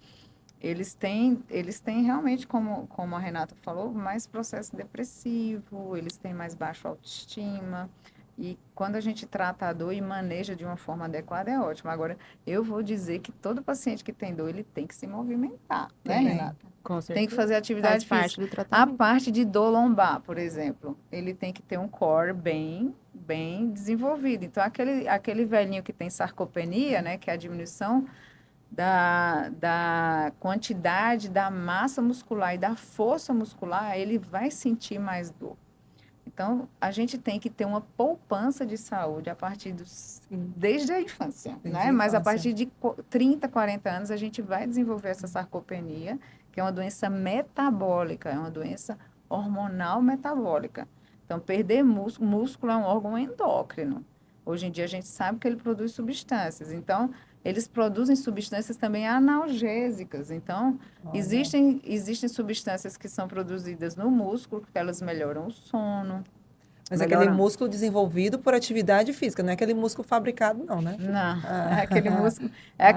eles têm realmente, como a Renata falou, mais processo depressivo, eles têm mais baixa autoestima. E quando a gente trata a dor e maneja de uma forma adequada, é ótimo. Agora, eu vou dizer que todo paciente que tem dor, ele tem que se movimentar, né, Tem. Renata? Com certeza. Tem que fazer atividade Faz física. parte do A tratamento. parte de dor lombar, por exemplo, ele tem que ter um core bem desenvolvido. Então, aquele velhinho que tem sarcopenia, né, que é a diminuição da quantidade da massa muscular e da força muscular, ele vai sentir mais dor. Então, a gente tem que ter uma poupança de saúde a partir desde a infância, Desde né? a Mas a infância. partir de 30, 40 anos, a gente vai desenvolver essa sarcopenia, que é uma doença metabólica, é uma doença hormonal metabólica. Então, perder músculo é um órgão endócrino. Hoje em dia, a gente sabe que ele produz substâncias. Então, eles produzem substâncias também analgésicas. Então, Olha. existem substâncias que são produzidas no músculo, que elas melhoram o sono. Mas é aquele músculo desenvolvido por atividade física, não é aquele músculo fabricado, não, né? Não, Ah. aquele músculo.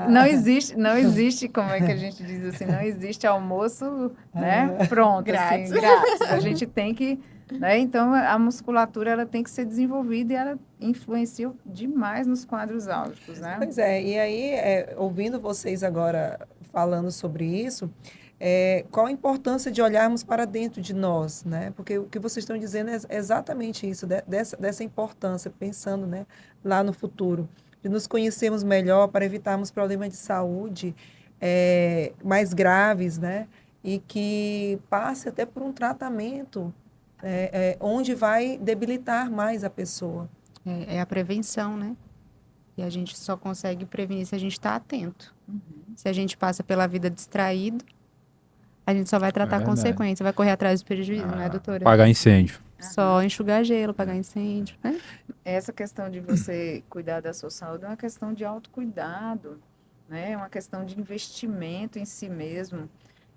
Não existe, como é que a gente diz assim, não existe almoço, né? Pronto, Grátis. assim, grátis. A gente tem que, né? Então, a musculatura ela tem que ser desenvolvida e ela influencia demais nos quadros álgicos, né? Pois é, e aí, ouvindo vocês agora falando sobre isso, qual a importância de olharmos para dentro de nós, né? Porque o que vocês estão dizendo é exatamente isso, dessa importância, pensando, né, lá no futuro, de nos conhecermos melhor para evitarmos problemas de saúde mais graves, né? E que passe até por um tratamento onde vai debilitar mais a pessoa. É a prevenção, né? E a gente só consegue prevenir se a gente está atento. Se a gente passa pela vida distraído, a gente só vai tratar a verdade. consequência, vai correr atrás do prejuízo, não é, doutora? Apagar incêndio. Só enxugar gelo, apagar incêndio, né? Essa questão de você cuidar da sua saúde é uma questão de autocuidado, né? É uma questão de investimento em si mesmo,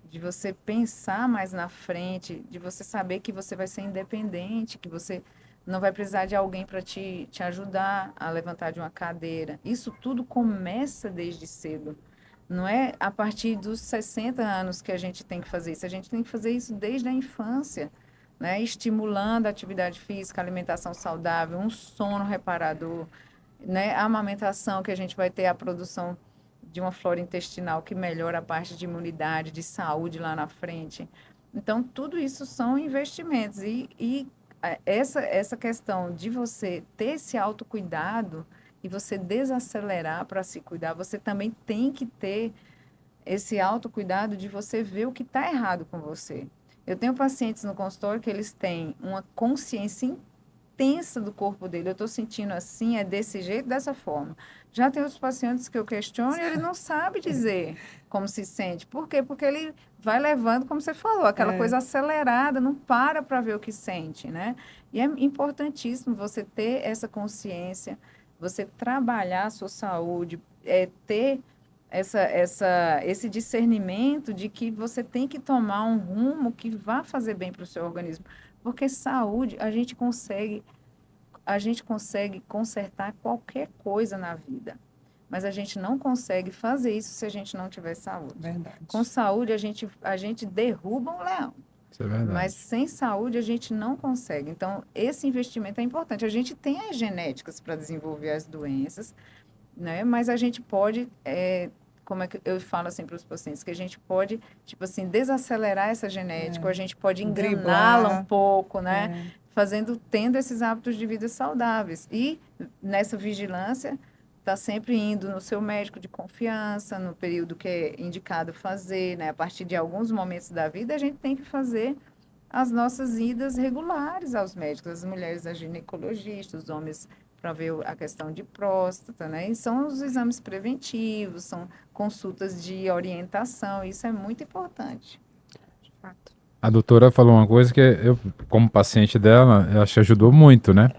de você pensar mais na frente, de você saber que você vai ser independente, que você não vai precisar de alguém para te ajudar a levantar de uma cadeira. Isso tudo começa desde cedo. Não é a partir dos 60 anos que a gente tem que fazer isso. A gente tem que fazer isso desde a infância, né? Estimulando a atividade física, alimentação saudável, um sono reparador, né? A amamentação, que a gente vai ter a produção de uma flora intestinal que melhora a parte de imunidade, de saúde lá na frente. Então, tudo isso são investimentos. E essa questão de você ter esse autocuidado e você desacelerar para se cuidar, você também tem que ter esse autocuidado de você ver o que está errado com você. Eu tenho pacientes no consultório que eles têm uma consciência intensa do corpo dele. Eu estou sentindo assim, é desse jeito, dessa forma. Já tem outros pacientes que eu questiono e ele não sabe dizer como se sente. Por quê? Porque ele vai levando, como você falou, aquela coisa acelerada, não para ver o que sente, né? E é importantíssimo você ter essa consciência, você trabalhar a sua saúde, ter esse discernimento de que você tem que tomar um rumo que vá fazer bem para o seu organismo. Porque saúde, a gente consegue consertar qualquer coisa na vida. Mas a gente não consegue fazer isso se a gente não tiver saúde. Verdade. Com saúde, a gente derruba um leão. Isso é verdade. Mas sem saúde a gente não consegue. Então, esse investimento é importante. A gente tem as genéticas para desenvolver as doenças, né? Mas a gente pode, como é que eu falo assim para os pacientes, que a gente pode, tipo assim, desacelerar essa genética, ou a gente pode enganá-la um pouco, né? Tendo esses hábitos de vida saudáveis. E nessa vigilância, está sempre indo no seu médico de confiança, no período que é indicado fazer, né? A partir de alguns momentos da vida, a gente tem que fazer as nossas idas regulares aos médicos, as mulheres a ginecologista, os homens para ver a questão de próstata, né? E são os exames preventivos, são consultas de orientação, isso é muito importante. De fato. A doutora falou uma coisa que eu, como paciente dela, eu acho que ajudou muito, né?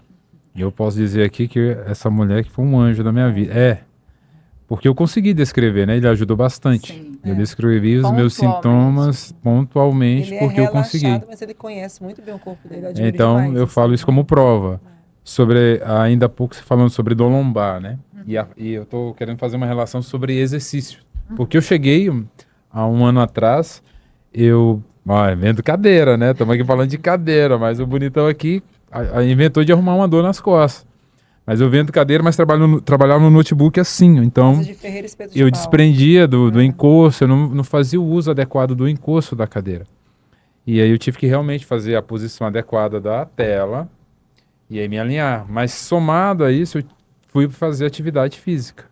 E eu posso dizer aqui que essa mulher que foi um anjo da minha vida. Porque eu consegui descrever, né? Ele ajudou bastante. Sim. Eu descrevi os meus sintomas pontualmente, Ele porque eu consegui. Mas ele conhece muito bem o corpo dele. Admiro Então, demais eu falo isso como prova. Sobre, ainda há pouco, você falando sobre dor lombar, né? E eu tô querendo fazer uma relação sobre exercício. Porque eu cheguei, há um ano atrás, vendo cadeira, né? Estamos aqui falando de cadeira, mas o bonitão aqui inventou de arrumar uma dor nas costas. Mas eu vendo cadeira, mas trabalhava no notebook assim. Então, eu desprendia do encosto, eu não fazia o uso adequado do encosto da cadeira. E aí eu tive que realmente fazer a posição adequada da tela e aí me alinhar. Mas somado a isso, eu fui fazer atividade física.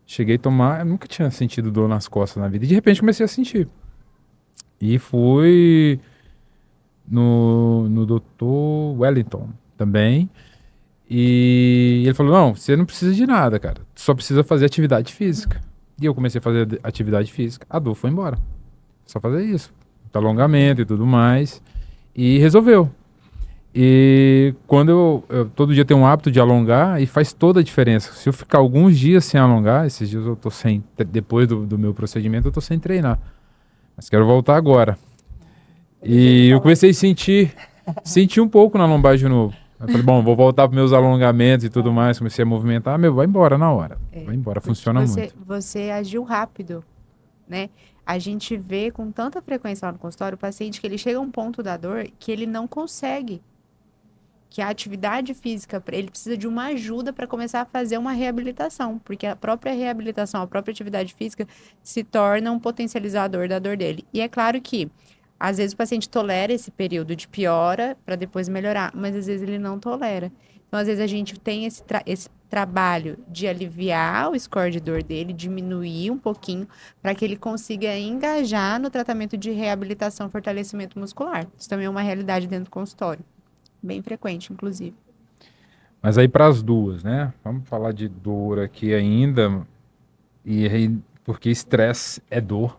Cheguei a tomar, eu nunca tinha sentido dor nas costas na vida. E de repente comecei a sentir. E fui no Dr. Wellington também. E ele falou, não, você não precisa de nada, cara. Tu só precisa fazer atividade física. E eu comecei a fazer atividade física. A dor foi embora. Só fazer isso. Alongamento e tudo mais. E resolveu. E quando eu todo dia tenho um hábito de alongar e faz toda a diferença. Se eu ficar alguns dias sem alongar, esses dias eu tô sem, depois do meu procedimento, eu tô sem treinar. Mas quero voltar agora. E eu comecei a sentir um pouco na lombar de novo. Eu falei, bom, vou voltar para meus alongamentos e tudo mais. Comecei a movimentar, vai embora na hora. Vai embora, funciona muito. Você agiu rápido, né? A gente vê com tanta frequência lá no consultório o paciente que ele chega a um ponto da dor que ele não consegue. Que a atividade física, ele precisa de uma ajuda para começar a fazer uma reabilitação, porque a própria reabilitação, a própria atividade física se torna um potencializador da dor dele. E é claro que, às vezes, o paciente tolera esse período de piora para depois melhorar, mas às vezes ele não tolera. Então, às vezes, a gente tem esse trabalho de aliviar o score de dor dele, diminuir um pouquinho, para que ele consiga engajar no tratamento de reabilitação e fortalecimento muscular. Isso também é uma realidade dentro do consultório. Bem frequente, inclusive. Mas aí para as duas, né? Vamos falar de dor aqui ainda, porque estresse é dor,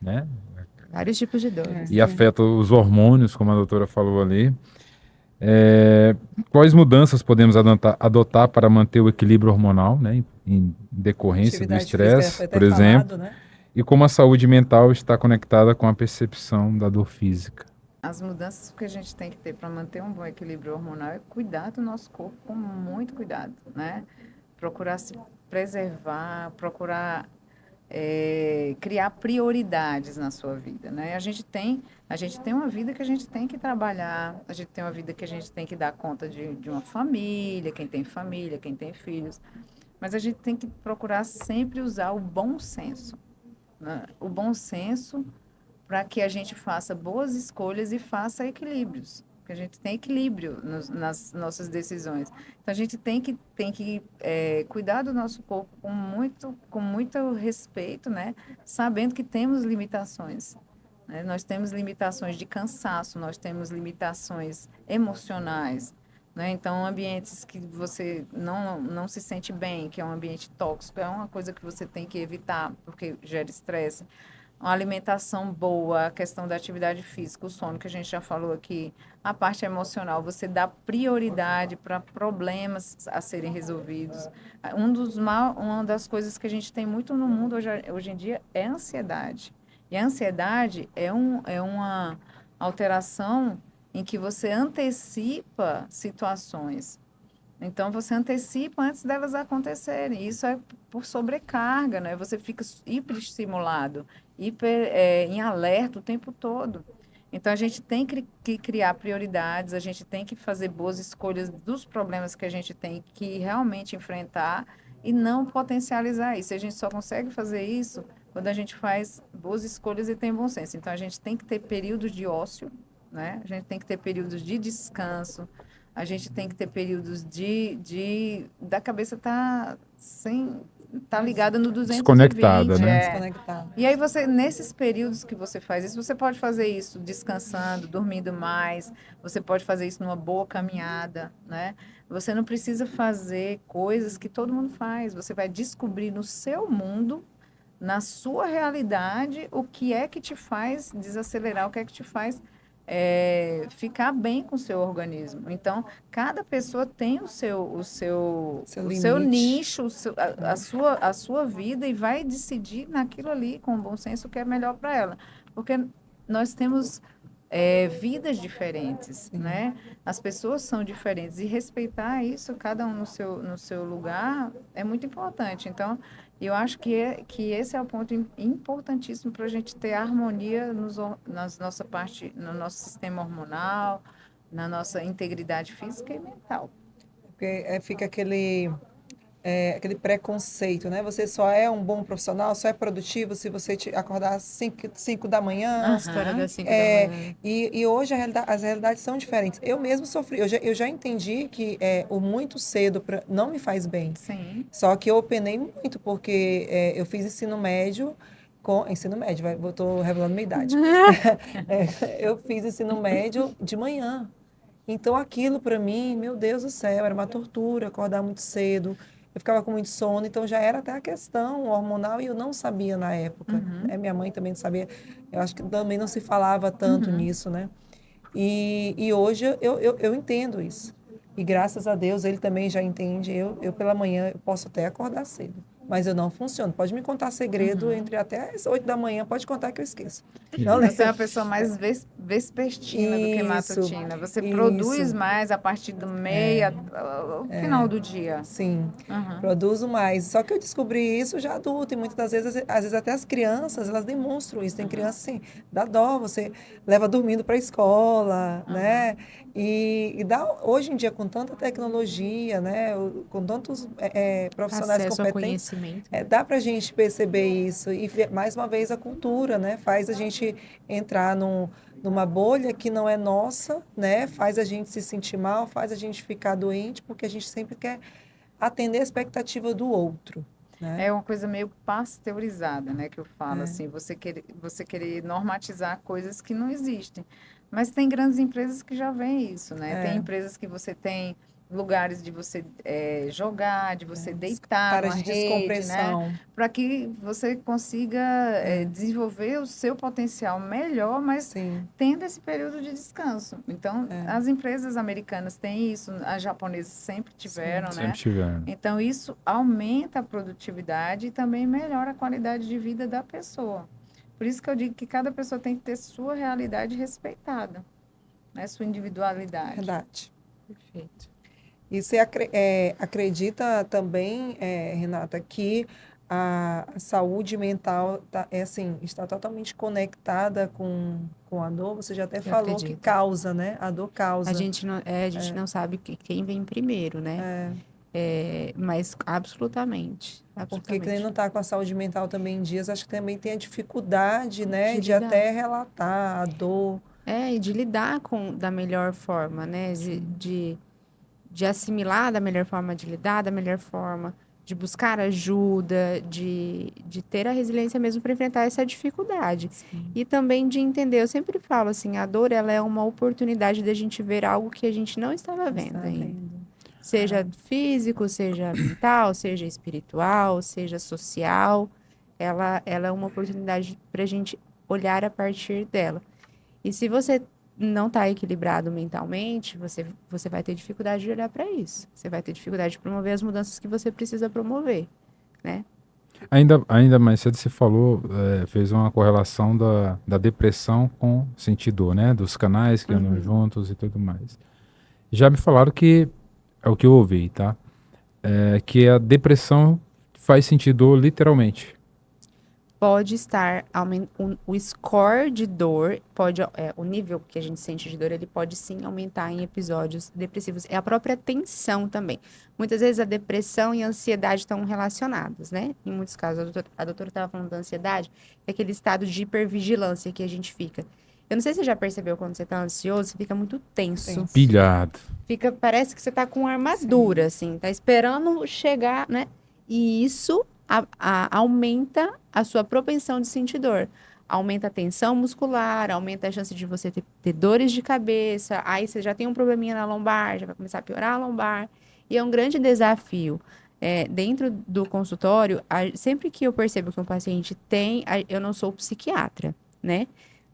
né? Vários tipos de dor. E afeta os hormônios, como a doutora falou ali. Quais mudanças podemos adotar para manter o equilíbrio hormonal, né? Em decorrência do estresse, por exemplo, né? E como a saúde mental está conectada com a percepção da dor física. As mudanças que a gente tem que ter para manter um bom equilíbrio hormonal é cuidar do nosso corpo com muito cuidado, né? Procurar se preservar, procurar criar prioridades na sua vida, né? A gente tem uma vida que a gente tem que trabalhar, a gente tem uma vida que a gente tem que dar conta de uma família, quem tem filhos, mas a gente tem que procurar sempre usar o bom senso, né? O bom senso para que a gente faça boas escolhas e faça equilíbrios, que a gente tem equilíbrio nas nossas decisões. Então, a gente tem que cuidar do nosso corpo com muito respeito, né? Sabendo que temos limitações, né? Nós temos limitações de cansaço, nós temos limitações emocionais, né? Então, ambientes que você não se sente bem, que é um ambiente tóxico, é uma coisa que você tem que evitar, porque gera estresse. Uma alimentação boa, a questão da atividade física, o sono que a gente já falou aqui, a parte emocional, você dá prioridade para problemas a serem resolvidos. Uma das coisas que a gente tem muito no mundo hoje em dia é a ansiedade. E a ansiedade é uma alteração em que você antecipa situações. Então, você antecipa antes delas acontecerem. Isso é por sobrecarga, né? Você fica hiperestimulado, em alerta o tempo todo. Então, a gente tem que criar prioridades, a gente tem que fazer boas escolhas dos problemas que a gente tem que realmente enfrentar e não potencializar isso. A gente só consegue fazer isso quando a gente faz boas escolhas e tem bom senso. Então, a gente tem que ter períodos de ócio, né? A gente tem que ter períodos de descanso, a gente tem que ter períodos da cabeça tá ligada no 220. Desconectada, né? Desconectada. E aí nesses períodos que você faz isso, você pode fazer isso descansando, dormindo mais, você pode fazer isso numa boa caminhada, né? Você não precisa fazer coisas que todo mundo faz, você vai descobrir no seu mundo, na sua realidade, o que é que te faz desacelerar, o que é que te faz ficar bem com o seu organismo. Então, cada pessoa tem o seu nicho, a sua vida e vai decidir naquilo ali com bom senso o que é melhor para ela. Porque nós temos vidas diferentes, né? As pessoas são diferentes e respeitar isso, cada um no seu lugar, é muito importante. Então, eu acho que esse é o ponto importantíssimo para a gente ter harmonia no nosso sistema hormonal, na nossa integridade física e mental. Porque fica aquele preconceito, né? Você só é um bom profissional, só é produtivo se você acordar às 5 da manhã. A história das 5 da manhã. E hoje as realidades são diferentes. Eu mesmo sofri, eu já entendi que o muito cedo não me faz bem. Sim. Só que eu penei muito, porque eu fiz ensino médio com ensino médio, estou revelando minha idade. Eu fiz ensino médio de manhã. Então, aquilo para mim, meu Deus do céu, era uma tortura, acordar muito cedo. Eu ficava com muito sono, então já era até a questão hormonal e eu não sabia na época. Né? Minha mãe também não sabia. Eu acho que também não se falava tanto nisso, né? E hoje eu entendo isso. E graças a Deus ele também já entende. Eu pela manhã eu posso até acordar cedo, mas eu não funciono. Pode me contar segredo entre até as 8 da manhã, pode contar que eu esqueço. Não, Você é uma pessoa mais vespertina do que Isso, matutina. Você isso. produz mais a partir do meio ao final do dia. Sim, Uhum. produzo mais. Só que eu descobri isso já adulto e muitas das vezes, às vezes até as crianças, elas demonstram isso. Tem crianças assim, dá dó, você leva dormindo para a escola, né? E dá, hoje em dia, com tanta tecnologia, né? Com tantos profissionais Acesso ao competentes, conhecimento. dá para a gente perceber isso. E, mais uma vez, a cultura, né? Faz a gente entrar numa bolha que não é nossa, né? Faz a gente se sentir mal, faz a gente ficar doente, porque a gente sempre quer atender a expectativa do outro, né? É uma coisa meio pasteurizada, né, que eu falo, assim, você querer normatizar coisas que não existem. Mas tem grandes empresas que já veem isso, né? Tem empresas que você tem lugares de você jogar, de você deitar Para numa de rede, né? descompressão. Para que você consiga desenvolver o seu potencial melhor, mas Sim, tendo esse período de descanso. Então, as empresas americanas têm isso, as japonesas sempre tiveram, né? Sempre tiveram. Então, isso aumenta a produtividade e também melhora a qualidade de vida da pessoa. Por isso que eu digo que cada pessoa tem que ter sua realidade respeitada, né? Sua individualidade. verdade. Perfeito. E você acredita também, Renata, que a saúde mental assim, está totalmente conectada com a dor? Você já até falou que acredito. causa, né? A dor causa. A gente não sabe quem vem primeiro, né? Mas absolutamente. Porque quem não Absolutamente. está com a saúde mental também em dias, acho que também tem a dificuldade, né, De de lidar. até relatar a dor. E de lidar da melhor forma, né? De assimilar da melhor forma, de lidar da melhor forma, de buscar ajuda, de ter a resiliência mesmo para enfrentar essa dificuldade. E também de entender, eu sempre falo assim, a dor ela é uma oportunidade da gente ver algo que a gente não estava vendo ainda. Seja físico, seja mental, seja espiritual, seja social, ela é uma oportunidade para a gente olhar a partir dela. E se você não está equilibrado mentalmente, você vai ter dificuldade de olhar para isso. Você vai ter dificuldade de promover as mudanças que você precisa promover, né? Ainda mais cedo você falou, fez uma correlação da depressão com sentir dor, né? Dos canais que andam juntos e tudo mais. Já me falaram que, é o que eu ouvi, tá? Que a depressão faz sentir dor literalmente. Pode estar o score de dor o nível que a gente sente de dor, ele pode sim aumentar em episódios depressivos. É a própria tensão também. Muitas vezes a depressão e a ansiedade estão relacionadas, né? Em muitos casos, a doutora estava falando da ansiedade, é aquele estado de hipervigilância que a gente fica. Eu não sei se você já percebeu quando você está ansioso, você fica muito tenso. Pilhado. Parece que você está com armadura, assim, tá esperando chegar, né? E isso aumenta a sua propensão de sentir dor. Aumenta a tensão muscular, aumenta a chance de você ter dores de cabeça. Aí você já tem um probleminha na lombar, já vai começar a piorar a lombar. E é um grande desafio. Dentro do consultório, sempre que eu percebo que um paciente tem, eu não sou psiquiatra, né?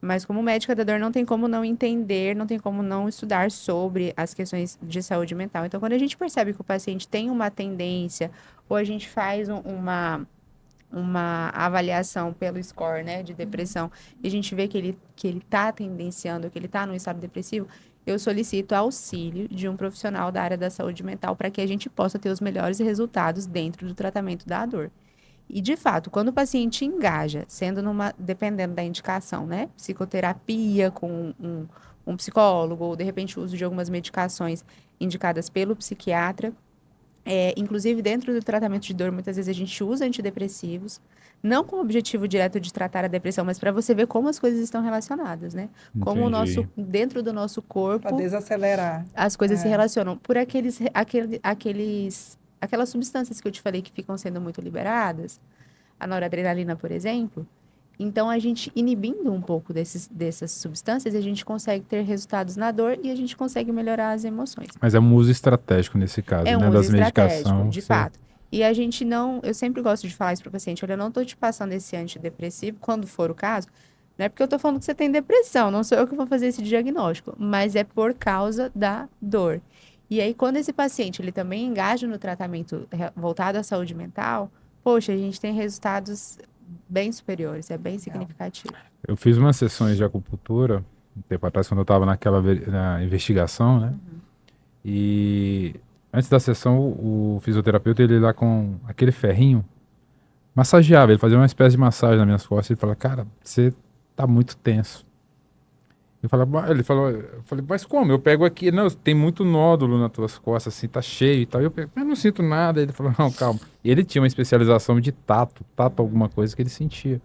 Mas como médica da dor, não tem como não entender, não tem como não estudar sobre as questões de saúde mental. Então, quando a gente percebe que o paciente tem uma tendência, ou a gente faz uma avaliação pelo score, né, de depressão, e a gente vê que ele está tendenciando, que ele está num estado depressivo, eu solicito auxílio de um profissional da área da saúde mental para que a gente possa ter os melhores resultados dentro do tratamento da dor. E, de fato, quando o paciente engaja, dependendo da indicação, né? Psicoterapia com um psicólogo, ou de repente o uso de algumas medicações indicadas pelo psiquiatra. Inclusive, dentro do tratamento de dor, muitas vezes a gente usa antidepressivos, não com o objetivo direto de tratar a depressão, mas para você ver como as coisas estão relacionadas, né? Como dentro do nosso corpo, Para desacelerar. as coisas se relacionam por aquelas substâncias que eu te falei que ficam sendo muito liberadas, a noradrenalina, por exemplo, Então, a gente inibindo um pouco dessas substâncias, a gente consegue ter resultados na dor e a gente consegue melhorar as emoções. Mas é um uso estratégico nesse caso, É um né? uso Das estratégico, medicações. de fato. E a gente não, eu sempre gosto de falar isso para o paciente, olha, eu não estou te passando esse antidepressivo, quando for o caso, não é porque eu estou falando que você tem depressão, não sou eu que vou fazer esse diagnóstico, mas é por causa da dor. E aí, quando esse paciente, ele também engaja no tratamento voltado à saúde mental, poxa, a gente tem resultados bem superiores, é bem significativo. Eu fiz umas sessões de acupuntura um tempo atrás, quando eu estava na investigação, né? E antes da sessão, o fisioterapeuta, ele lá com aquele ferrinho, massageava, ele fazia uma espécie de massagem nas minhas costas e falava, cara, você tá muito tenso. Ele falou, eu falei, mas como? Eu pego aqui, não, tem muito nódulo nas tuas costas, assim, tá cheio e tal. Eu pego, mas não sinto nada. Ele falou, não, calma. E ele tinha uma especialização de tato alguma coisa que ele sentia.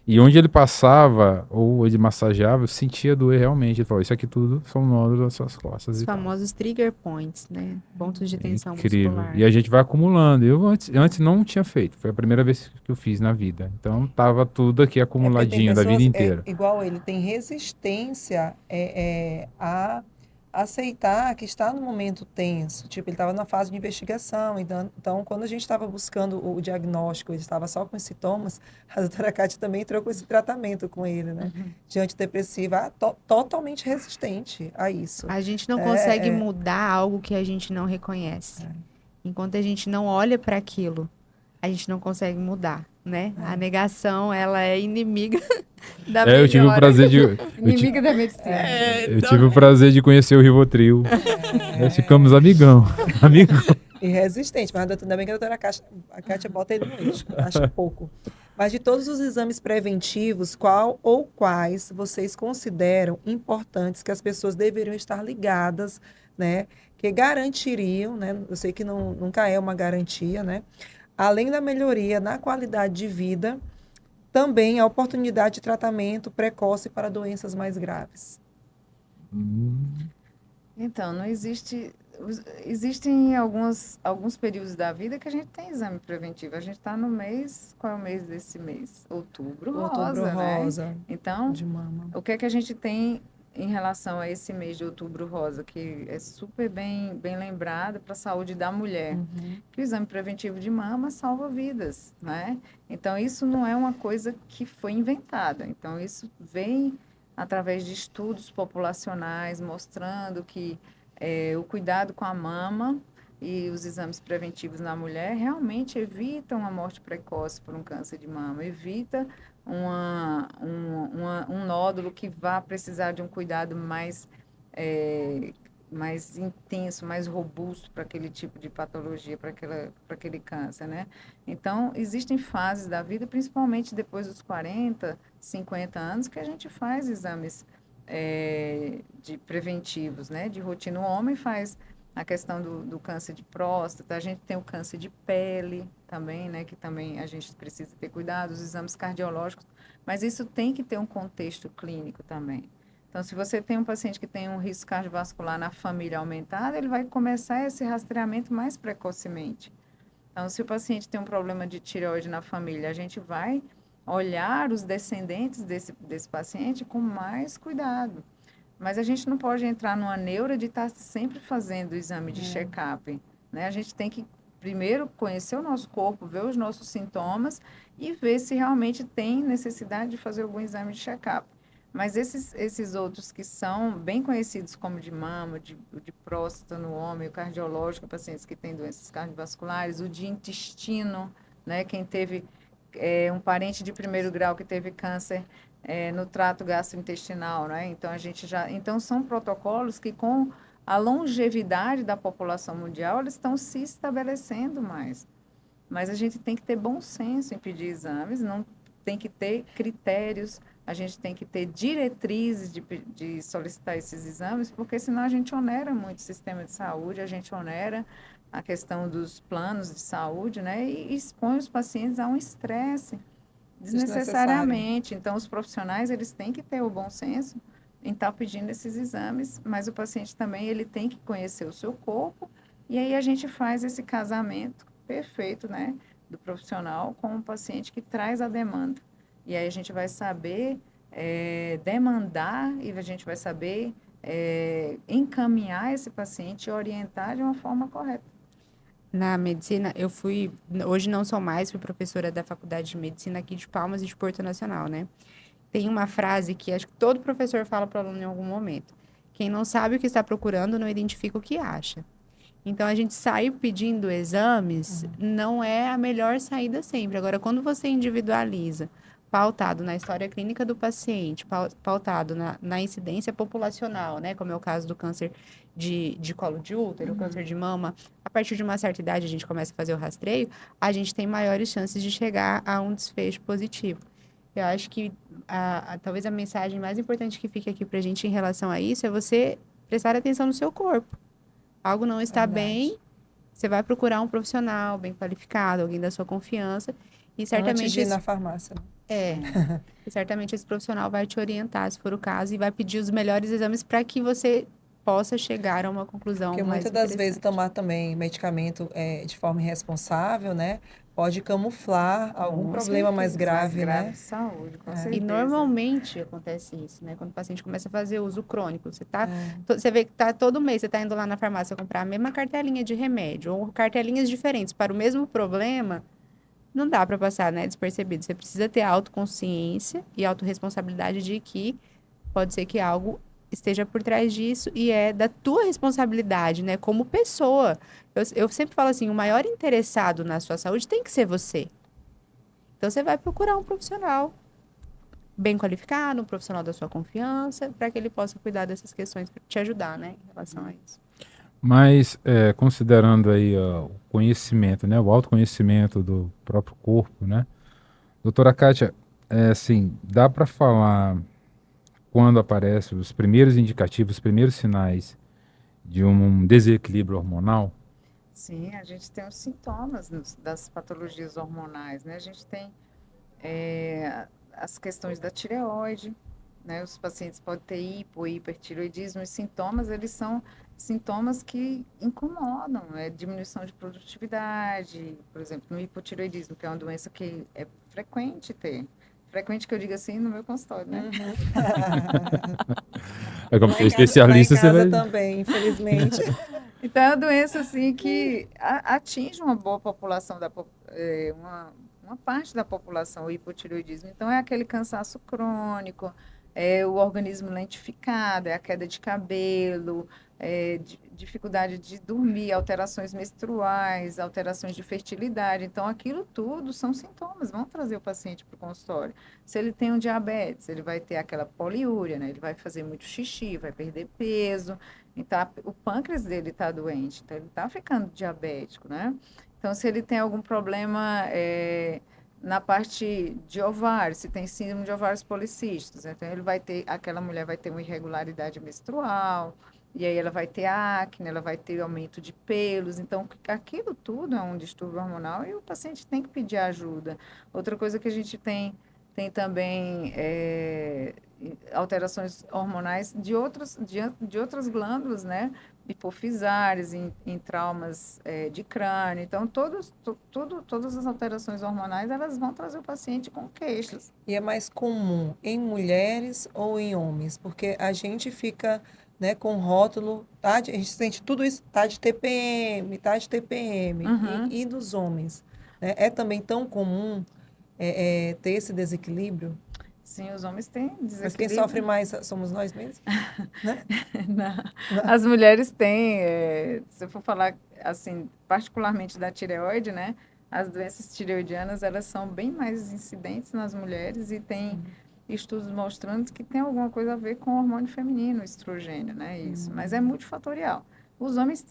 E onde ele passava, ou ele massageava, eu sentia doer realmente. Ele falou, isso aqui tudo são nódulos das suas costas Os e tal. famosos trigger points, né? Pontos de tensão Incrível. muscular. E a gente vai acumulando. Eu antes não tinha feito. Foi a primeira vez que eu fiz na vida. Então tava tudo aqui É porque tem acumuladinho da vida pessoas, inteira. igual ele, tem resistência a aceitar que está no momento tenso. Tipo, ele estava na fase de investigação. Então, quando a gente estava buscando o diagnóstico, ele estava só com os sintomas, a doutora Cátia também entrou com esse tratamento com ele, né? De antidepressiva, totalmente resistente a isso. A gente não É, consegue é. mudar algo que a gente não reconhece. Enquanto a gente não olha para aquilo, a gente não consegue mudar, né? A negação, ela é inimiga da Eu tive o melhora. prazer de. Inimiga da medicina. Eu tive o prazer de conhecer o Rivotril. Nós ficamos amigão. Amigão. E resistente, mas ainda bem que a doutora Kátia bota ele no eixo, acho pouco. Mas de todos os exames preventivos, qual ou quais vocês consideram importantes que as pessoas deveriam estar ligadas, né? Que garantiriam, né? Eu sei que nunca é uma garantia, né? Além da melhoria na qualidade de vida, também a oportunidade de tratamento precoce para doenças mais graves. Então, não existe. Existem alguns períodos da vida que a gente tem exame preventivo. A gente está no mês. Qual é o mês desse mês? Outubro Outubro Rosa, rosa, né? Então, de mama. o que é que a gente tem em relação a esse mês de Outubro Rosa, que é super bem lembrado para a saúde da mulher? Que o exame preventivo de mama salva vidas, né? Então, isso não é uma coisa que foi inventada. Então, isso vem através de estudos populacionais mostrando que o cuidado com a mama e os exames preventivos na mulher realmente evitam a morte precoce por um câncer de mama, evita um nódulo que vá precisar de um cuidado mais intenso, mais robusto para aquele tipo de patologia, para aquele câncer, né? Então, existem fases da vida, principalmente depois dos 40, 50 anos, que a gente faz exames de preventivos, né? De rotina. O homem faz a questão do câncer de próstata, a gente tem o câncer de pele também, né? Que também a gente precisa ter cuidado, os exames cardiológicos, mas isso tem que ter um contexto clínico também. Então, se você tem um paciente que tem um risco cardiovascular na família aumentado, ele vai começar esse rastreamento mais precocemente. Então, se o paciente tem um problema de tireoide na família, a gente vai olhar os descendentes desse paciente com mais cuidado. Mas a gente não pode entrar numa neura de estar sempre fazendo o exame de check-up, né? A gente tem que primeiro conhecer o nosso corpo, ver os nossos sintomas e ver se realmente tem necessidade de fazer algum exame de check-up. Mas esses outros que são bem conhecidos como de mama, de próstata no homem, o cardiológico, pacientes que têm doenças cardiovasculares, o de intestino, né? Quem teve um parente de primeiro grau que teve câncer no trato gastrointestinal, né? Então então são protocolos que com a longevidade da população mundial eles estão se estabelecendo mais. Mas a gente tem que ter bom senso em pedir exames, não tem que ter critérios, a gente tem que ter diretrizes de solicitar esses exames, porque senão a gente onera muito o sistema de saúde, a gente onera a questão dos planos de saúde, né? E expõe os pacientes a um estresse desnecessariamente. Então, os profissionais, eles têm que ter o bom senso em estar pedindo esses exames, mas o paciente também, ele tem que conhecer o seu corpo, e aí a gente faz esse casamento perfeito, né, do profissional com o paciente que traz a demanda. E aí a gente vai saber demandar e a gente vai saber encaminhar esse paciente e orientar de uma forma correta. Na medicina, hoje não sou mais, fui professora da Faculdade de Medicina aqui de Palmas e de Porto Nacional, né? Tem uma frase que acho que todo professor fala para o aluno em algum momento. Quem não sabe o que está procurando não identifica o que acha. Então, a gente sair pedindo exames não é a melhor saída sempre. Agora, quando você individualiza, pautado na história clínica do paciente, pautado na incidência populacional, né? Como é o caso do câncer de colo de útero, câncer de mama, a partir de uma certa idade a gente começa a fazer o rastreio, a gente tem maiores chances de chegar a um desfecho positivo. Eu acho que talvez a mensagem mais importante que fica aqui para a gente em relação a isso é você prestar atenção no seu corpo. Algo não está bem, você vai procurar um profissional bem qualificado, alguém da sua confiança, e Antes certamente de ir na farmácia. e certamente esse profissional vai te orientar, se for o caso, e vai pedir os melhores exames para que você possa chegar a uma conclusão Porque mais muitas das vezes interessante. tomar também medicamento de forma irresponsável, né? Pode camuflar algum Com problema mais certeza, grave, né? de saúde, com E certeza. normalmente acontece isso, né? Quando o paciente começa a fazer uso crônico, É. você vê que todo mês você está indo lá na farmácia comprar a mesma cartelinha de remédio ou cartelinhas diferentes para o mesmo problema, não dá para passar, né, despercebido. Você precisa ter autoconsciência e autorresponsabilidade de que pode ser que algo esteja por trás disso e é da tua responsabilidade, né, como pessoa. Eu sempre falo assim, o maior interessado na sua saúde tem que ser você. Então, você vai procurar um profissional bem qualificado, um profissional da sua confiança, para que ele possa cuidar dessas questões, para te ajudar, né, em relação a isso. Mas, considerando aí o conhecimento, né, o autoconhecimento do próprio corpo, né, doutora Kátia, assim, dá para falar quando aparecem os primeiros indicativos, os primeiros sinais de um desequilíbrio hormonal? Sim, a gente tem os sintomas das patologias hormonais, né? A gente tem as questões da tireoide, né? Os pacientes podem ter hipertireoidismo. Os sintomas, eles são sintomas que incomodam, diminuição de produtividade, por exemplo, no hipotireoidismo, que é uma doença que é frequente ter. Frequente que eu digo assim no meu consultório, né? É como Lá você é em casa, lá em especialista, você casa vai... também, infelizmente. Então, é uma doença assim que atinge uma boa população uma parte da população, o hipotireoidismo. Então, é aquele cansaço crônico, é o organismo lentificado, é a queda de cabelo, dificuldade de dormir, alterações menstruais, alterações de fertilidade. Então, aquilo tudo são sintomas, vão trazer o paciente para o consultório. Se ele tem um diabetes, ele vai ter aquela poliúria, né? Ele vai fazer muito xixi, vai perder peso. Então, o pâncreas dele está doente, então ele está ficando diabético, né? Então, se ele tem algum problema na parte de ovário, se tem síndrome de ovários policísticos, então aquela mulher vai ter uma irregularidade menstrual, e aí ela vai ter acne, ela vai ter aumento de pelos, então aquilo tudo é um distúrbio hormonal e o paciente tem que pedir ajuda. Outra coisa que a gente tem também alterações hormonais de outras glândulas, né? Hipofisárias, em traumas de crânio. Então, todas as alterações hormonais, elas vão trazer o paciente com queixas. E é mais comum em mulheres ou em homens? Porque a gente fica, né, com rótulo, tá? A gente sente tudo isso, tá de TPM, tá de TPM. Uhum. E dos homens, né? É também tão comum ter esse desequilíbrio? Sim, os homens têm Mas quem desequilíbrio. sofre mais somos nós mesmos, né? As mulheres têm, se eu for falar assim, particularmente da tireoide, né? As doenças tireoidianas, elas são bem mais incidentes nas mulheres e tem estudos mostrando que tem alguma coisa a ver com o hormônio feminino, o estrogênio, né? Isso, mas é multifatorial. Os homens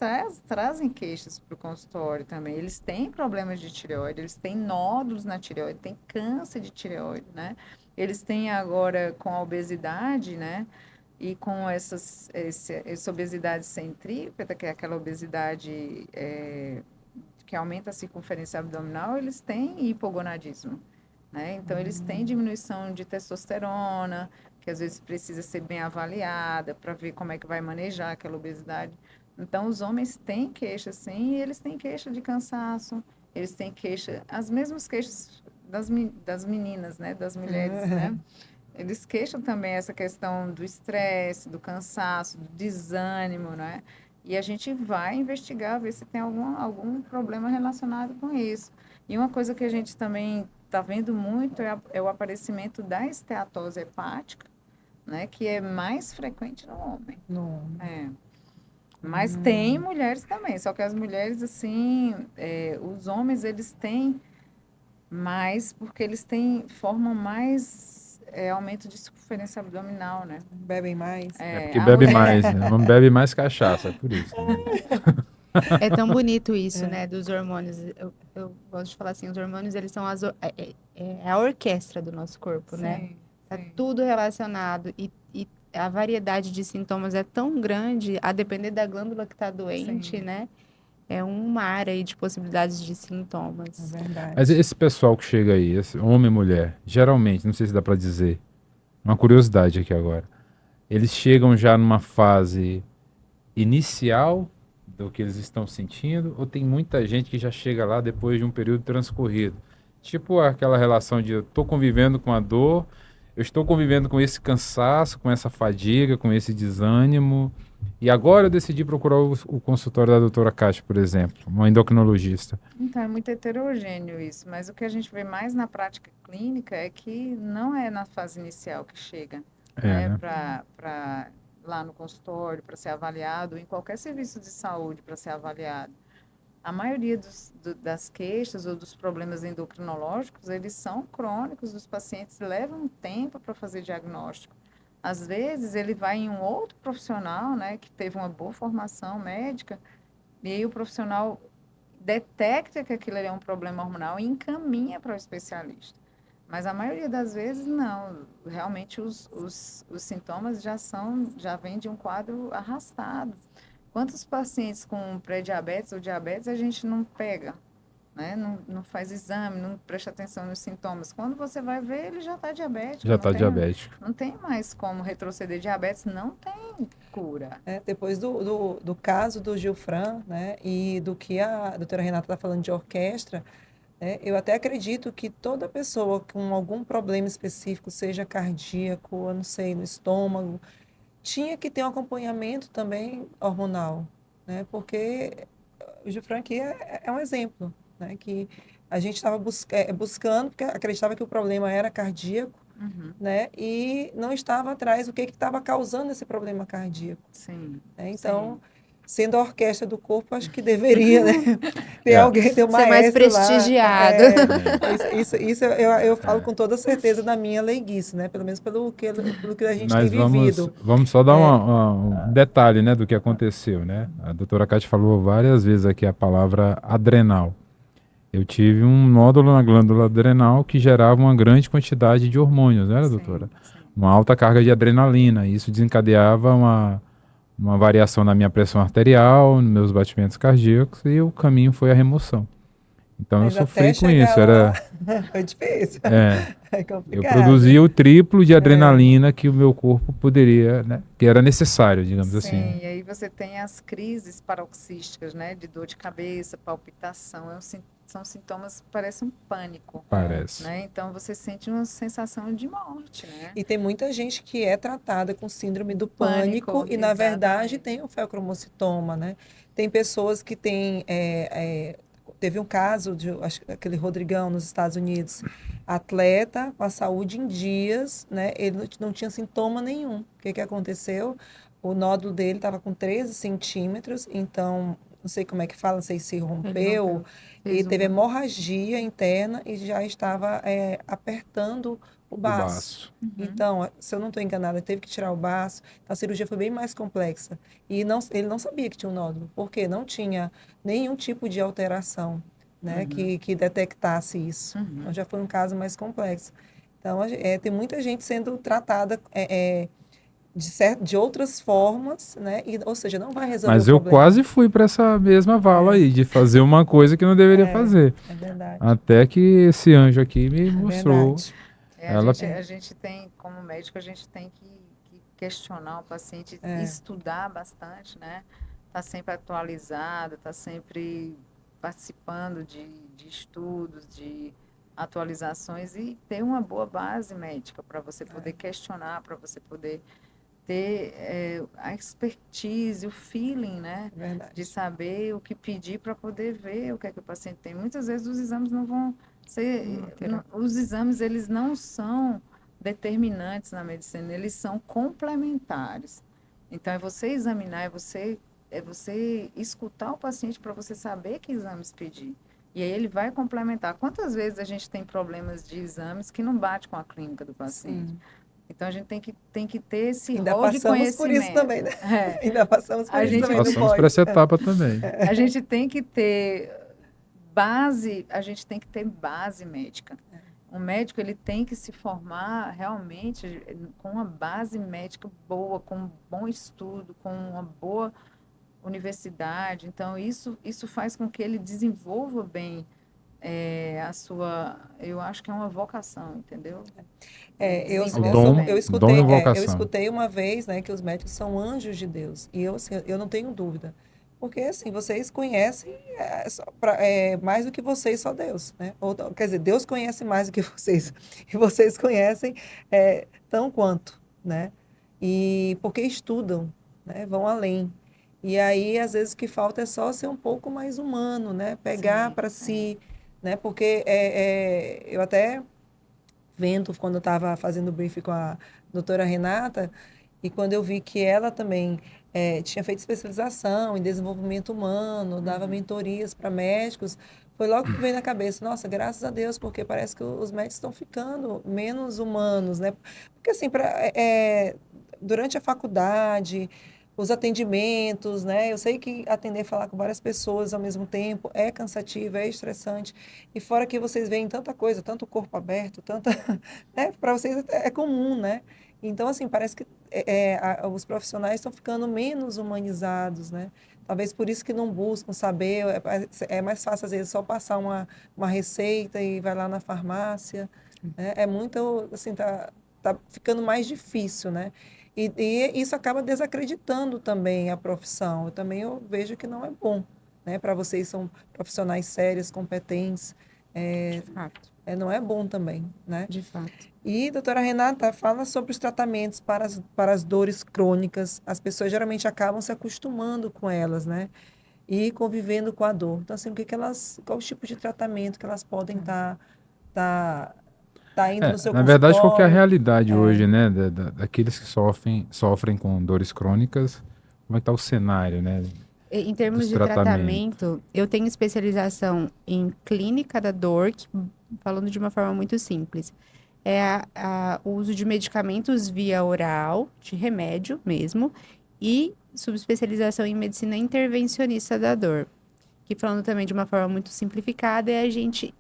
trazem queixas para o consultório também. Eles têm problemas de tireoide, eles têm nódulos na tireoide, têm câncer de tireoide, né? Eles têm agora com a obesidade, né? E com essa obesidade centrípeta, que é aquela obesidade que aumenta a circunferência abdominal, eles têm hipogonadismo, né? Então, eles têm diminuição de testosterona, que às vezes precisa ser bem avaliada para ver como é que vai manejar aquela obesidade. Então, os homens têm queixa, sim, e eles têm queixa de cansaço, eles têm queixa, as mesmas queixas das meninas, né? Das mulheres, né? Eles queixam também essa questão do estresse, do cansaço, do desânimo, né? E a gente vai investigar, ver se tem algum problema relacionado com isso. E uma coisa que a gente também está vendo muito é o aparecimento da esteatose hepática, né? Que é mais frequente no homem. Não. É. Mas tem mulheres também, só que as mulheres, assim, os homens, eles têm mais, porque eles formam mais aumento de circunferência abdominal, né? Bebem mais. É porque A bebe mulher, mais, né? O homem bebe mais cachaça, é por isso. Né? É tão bonito isso, né, dos hormônios. Eu gosto de falar assim, os hormônios, eles são é a orquestra do nosso corpo, né? sim, Tá sim. tudo relacionado e a variedade de sintomas é tão grande, a depender da glândula que está doente, Sim. né? É um mar aí de possibilidades de É sintomas. verdade. Mas esse pessoal que chega aí, esse homem e mulher, geralmente, não sei se dá pra dizer, uma curiosidade aqui agora, eles chegam já numa fase inicial do que eles estão sentindo, ou tem muita gente que já chega lá depois de um período transcorrido? Tipo aquela relação de eu estou convivendo com a dor, eu estou convivendo com esse cansaço, com essa fadiga, com esse desânimo, e agora eu decidi procurar o consultório da doutora Kátia, por exemplo, uma endocrinologista. Então, é muito heterogêneo isso, mas o que a gente vê mais na prática clínica é que não é na fase inicial que chega, É, né, né? para lá no consultório, para ser avaliado, em qualquer serviço de saúde para ser avaliado. A maioria das queixas ou dos problemas endocrinológicos, eles são crônicos, os pacientes levam tempo para fazer diagnóstico. Às vezes, ele vai em um outro profissional, né, que teve uma boa formação médica, e aí o profissional detecta que aquilo ali é um problema hormonal e encaminha para o especialista. Mas a maioria das vezes, não. Realmente, os sintomas já vêm de um quadro arrastado. Quantos pacientes com pré-diabetes ou diabetes a gente não pega, né? Não faz exame, não presta atenção nos sintomas. Quando você vai ver, ele já está diabético, Já está diabético. não tem mais como retroceder. Diabetes não tem cura. Depois do caso do Gilfran, né, e do que a doutora Renata está falando de orquestra, né, eu até acredito que toda pessoa com algum problema específico, seja cardíaco, eu não sei, no estômago, tinha que ter um acompanhamento também hormonal, né, porque o Gilfran aqui é um exemplo, né, que a gente estava buscando, porque acreditava que o problema era cardíaco, Uhum, né, e não estava atrás do que estava causando esse problema cardíaco, sim, né? Então, sim. sendo a orquestra do corpo, acho que deveria, né, ter É, alguém, ter um Ser mais maestro lá. prestigiado. Isso eu falo é. com toda certeza da minha leiguice, né, pelo menos pelo que a gente tem Mas vamos, vivido. vamos só dar É, um detalhe, né, do que aconteceu, né? A doutora Kátia falou várias vezes aqui a palavra adrenal. Eu tive um nódulo na glândula adrenal que gerava uma grande quantidade de hormônios, né, doutora? Sim, sim. Uma alta carga de adrenalina. Isso desencadeava uma variação na minha pressão arterial, nos meus batimentos cardíacos, e o caminho foi a remoção. Então eu mas até sofri com chegar isso. lá, foi difícil, É, é eu complicado. produzia o triplo de adrenalina que o meu corpo poderia, né, que era necessário, digamos assim. Sim, e aí você tem as crises paroxísticas, né? De dor de cabeça, palpitação. São sintomas que parecem um pânico, Parece. né? Então você sente uma sensação de morte, né? E tem muita gente que é tratada com síndrome do pânico Pânico, e, na verdade, exatamente. tem o feocromocitoma, né? Tem pessoas que têm. Teve um caso de acho, que aquele Rodrigão nos Estados Unidos, atleta com a saúde em dias, né? Ele não tinha sintoma nenhum. O que que aconteceu? O nódulo dele estava com 13 centímetros, então, não sei como é que fala, não sei se Ele rompeu, rompeu. e Fez teve uma. hemorragia interna e já estava apertando o O baço. baço. Uhum. Então, se eu não estou enganada, ele teve que tirar o baço. Então, a cirurgia foi bem mais complexa. E ele não sabia que tinha um nódulo, porque não tinha nenhum tipo de alteração, né, Uhum. que detectasse isso. Então, Uhum. já foi um caso mais complexo. Então, tem muita gente sendo tratada de outras formas, né, ou seja, não vai resolver o Mas eu problema. quase fui para essa mesma vala É, aí, de fazer uma coisa que não deveria é, fazer. é verdade. Até que esse anjo aqui me É mostrou. verdade. Ela, A gente tem, como médico, a gente tem que questionar o paciente, É, estudar bastante, né? Tá sempre atualizado, tá sempre participando de estudos, atualizações e ter uma boa base médica para você poder questionar, para você poder ter a expertise, o feeling, né? É verdade. De saber o que pedir para poder ver o que é que o paciente tem. Muitas vezes os exames não vão ser, os exames eles não são determinantes na medicina, eles são complementares. Então é você examinar, é você escutar o paciente para você saber que exames pedir. E aí ele vai complementar. Quantas vezes a gente tem problemas de exames que não bate com a clínica do paciente? Sim. Então, a gente tem que ter esse Ainda rol de passamos por isso conhecimento. também, né? É, Ainda passamos por a isso gente, também no Passamos por pós. essa etapa também. a gente tem que ter base, a gente tem que ter base médica. Um médico, ele tem que se formar realmente com uma base médica boa, com um bom estudo, com uma boa universidade. Então, isso faz com que ele desenvolva bem eu acho que é uma vocação, entendeu? O dom, eu dom e escutei, eu vocação. escutei uma vez, né, que os médicos são anjos de Deus. E eu, assim, eu não tenho dúvida. Porque, assim, vocês conhecem mais do que vocês, só Deus, né? Ou, quer dizer, Deus conhece mais do que vocês. E vocês conhecem tão quanto, né? E porque estudam, né? Vão além. E aí, às vezes, o que falta é só ser um pouco mais humano, né? Pegar para si, né? Porque eu até vendo quando eu estava fazendo o briefing com a doutora Renata, e quando eu vi que ela também tinha feito especialização em desenvolvimento humano, dava mentorias para médicos, foi logo que veio na cabeça, nossa, graças a Deus, porque parece que os médicos estão ficando menos humanos, né? Porque assim, durante a faculdade, os atendimentos, né? Eu sei que atender e falar com várias pessoas ao mesmo tempo é cansativo, é estressante. E fora que vocês veem tanta coisa, tanto corpo aberto, tanta, né? Para vocês é comum, né? Então, assim, parece que os profissionais estão ficando menos humanizados, né? Talvez por isso que não buscam saber, é mais fácil, às vezes, só passar uma receita e vai lá na farmácia, né? É muito, assim, tá ficando mais difícil, né? E isso acaba desacreditando também a profissão. Eu vejo que não é bom, né? Para vocês são profissionais sérios, competentes, De fato, não é bom também, né? de fato. E, doutora Renata, fala sobre os tratamentos para as dores crônicas. As pessoas geralmente acabam se acostumando com elas, né? E convivendo com a dor. Então, assim, qual o tipo de tratamento que elas podem tá indo no seu Na verdade, qual que é a consultório? realidade hoje, né, daqueles que sofrem com dores crônicas? Como é que está o cenário, né, Em dos termos de tratamentos? tratamento, eu tenho especialização em clínica da dor, falando de uma forma muito simples. O uso de medicamentos via oral, de remédio mesmo, e subespecialização em medicina intervencionista da dor. Que falando também de uma forma muito simplificada, é a gente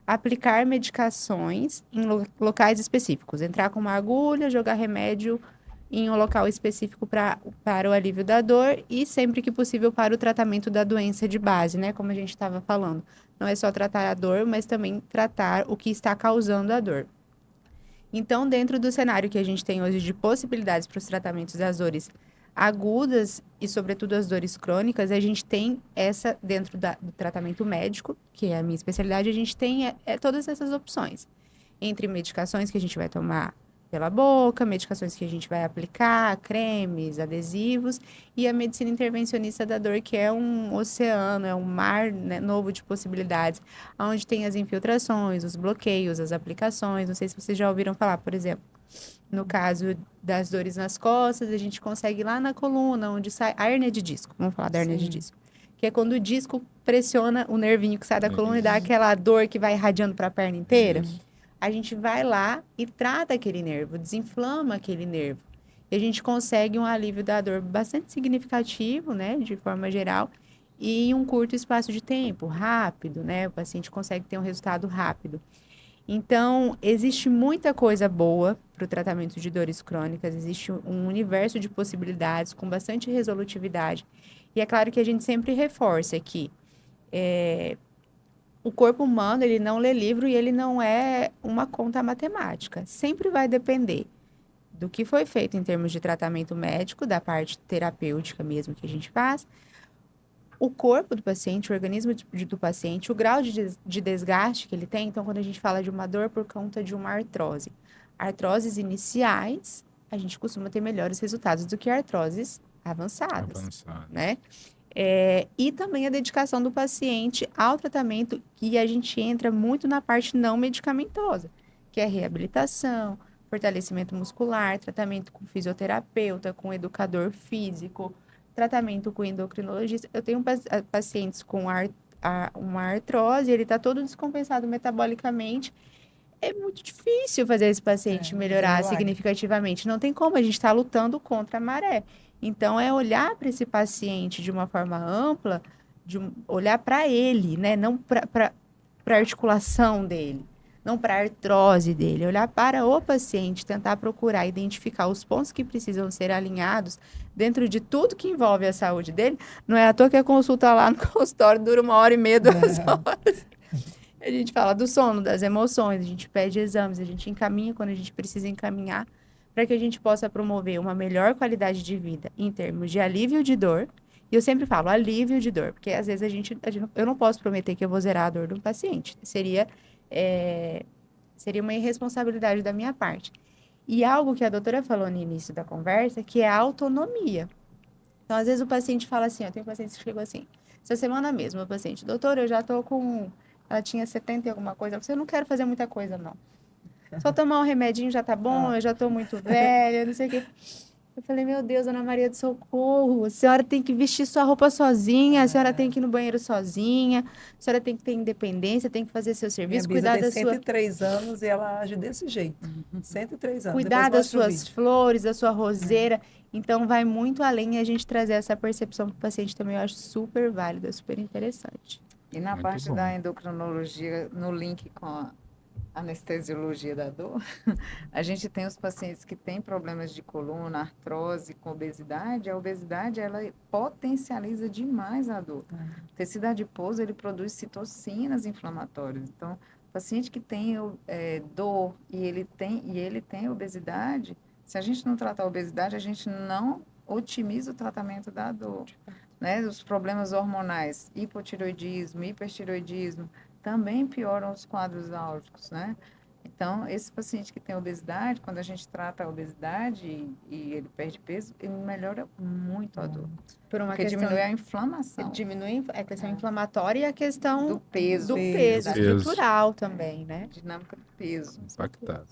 aplicar medicações em locais específicos. Entrar com uma agulha, jogar remédio em um local específico para o alívio da dor e, sempre que possível, para o tratamento da doença de base, né? Como a gente estava falando. Não é só tratar a dor, mas também tratar o que está causando a dor. Então, dentro do cenário que a gente tem hoje de possibilidades para os tratamentos das dores agudas e, sobretudo, as dores crônicas, a gente tem dentro do tratamento médico, que é a minha especialidade, a gente tem todas essas opções. Entre medicações que a gente vai tomar pela boca, medicações que a gente vai aplicar, cremes, adesivos, e a medicina intervencionista da dor, que é um oceano, é um mar, né, novo de possibilidades, onde tem as infiltrações, os bloqueios, as aplicações. Não sei se vocês já ouviram falar, por exemplo, no caso das dores nas costas, a gente consegue ir lá na coluna, onde sai a hérnia de disco. Vamos falar da hérnia de disco. Que é quando o disco pressiona o nervinho que sai da coluna e dá aquela dor que vai irradiando para a perna inteira. A gente vai lá e trata aquele nervo, desinflama aquele nervo. E a gente consegue um alívio da dor bastante significativo, né, de forma geral, e em um curto espaço de tempo, rápido, né? O paciente consegue ter um resultado rápido. Então, existe muita coisa boa para o tratamento de dores crônicas, existe um universo de possibilidades com bastante resolutividade. E é claro que a gente sempre reforça que o corpo humano, ele não lê livro e ele não é uma conta matemática. Sempre vai depender do que foi feito em termos de tratamento médico, da parte terapêutica mesmo que a gente faz, o corpo do paciente, o organismo do paciente, o grau de desgaste que ele tem. Então, quando a gente fala de uma dor por conta de uma artrose, artroses iniciais, a gente costuma ter melhores resultados do que artroses avançadas, Avançado. né? E também a dedicação do paciente ao tratamento, que a gente entra muito na parte não medicamentosa, que é reabilitação, fortalecimento muscular, tratamento com fisioterapeuta, com educador físico, tratamento com endocrinologista. Eu tenho pacientes com uma artrose, ele está todo descompensado metabolicamente. É muito difícil fazer esse paciente melhorar significativamente. Não tem como, a gente está lutando contra a maré. Então, é olhar para esse paciente de uma forma ampla, olhar para ele, né? Não para a articulação dele, não para a artrose dele, olhar para o paciente, tentar procurar identificar os pontos que precisam ser alinhados dentro de tudo que envolve a saúde dele. Não é à toa que a consulta lá no consultório dura 1h30, 2 horas. A gente fala do sono, das emoções, a gente pede exames, a gente encaminha quando a gente precisa encaminhar, para que a gente possa promover uma melhor qualidade de vida em termos de alívio de dor. E eu sempre falo alívio de dor, porque às vezes eu não posso prometer que eu vou zerar a dor do paciente. Seria uma irresponsabilidade da minha parte. E algo que a doutora falou no início da conversa, que é a autonomia. Então, às vezes o paciente fala assim, eu tenho pacientes que chegam assim, essa semana mesmo, o paciente, doutora, eu já tô com... Ela tinha 70 e alguma coisa. Eu não quero fazer muita coisa, não. Só tomar um remedinho já tá bom, eu já tô muito velha, não sei o quê. Eu falei, meu Deus, Ana Maria do Socorro, a senhora tem que vestir sua roupa sozinha, a senhora tem que ir no banheiro sozinha, a senhora tem que ter independência, tem que fazer seu serviço, Minha bisa cuidar tem da sua... 103 anos e ela age desse jeito. 103 anos. Cuidar Depois das mostra o suas vídeo. flores, da sua roseira. Então, vai muito além e a gente trazer essa percepção para o paciente também, eu acho super válido, é super interessante. E na Muito parte bom. da endocrinologia, no link com a anestesiologia da dor, a gente tem os pacientes que têm problemas de coluna, artrose, com obesidade. A obesidade, ela potencializa demais a dor. O tecido adiposo, ele produz citocinas inflamatórias. Então, o paciente que tem dor e ele tem obesidade, se a gente não tratar a obesidade, a gente não otimiza o tratamento da dor. Né? Os problemas hormonais, hipotireoidismo, hipertireoidismo, também pioram os quadros álgicos, né? Então, esse paciente que tem obesidade, quando a gente trata a obesidade e ele perde peso, ele melhora muito a dor. Por uma Porque questão... diminui a inflamação. Diminui a questão inflamatória e a questão Do peso. do peso Do peso. estrutural também, né? Dinâmica do peso. Impactado.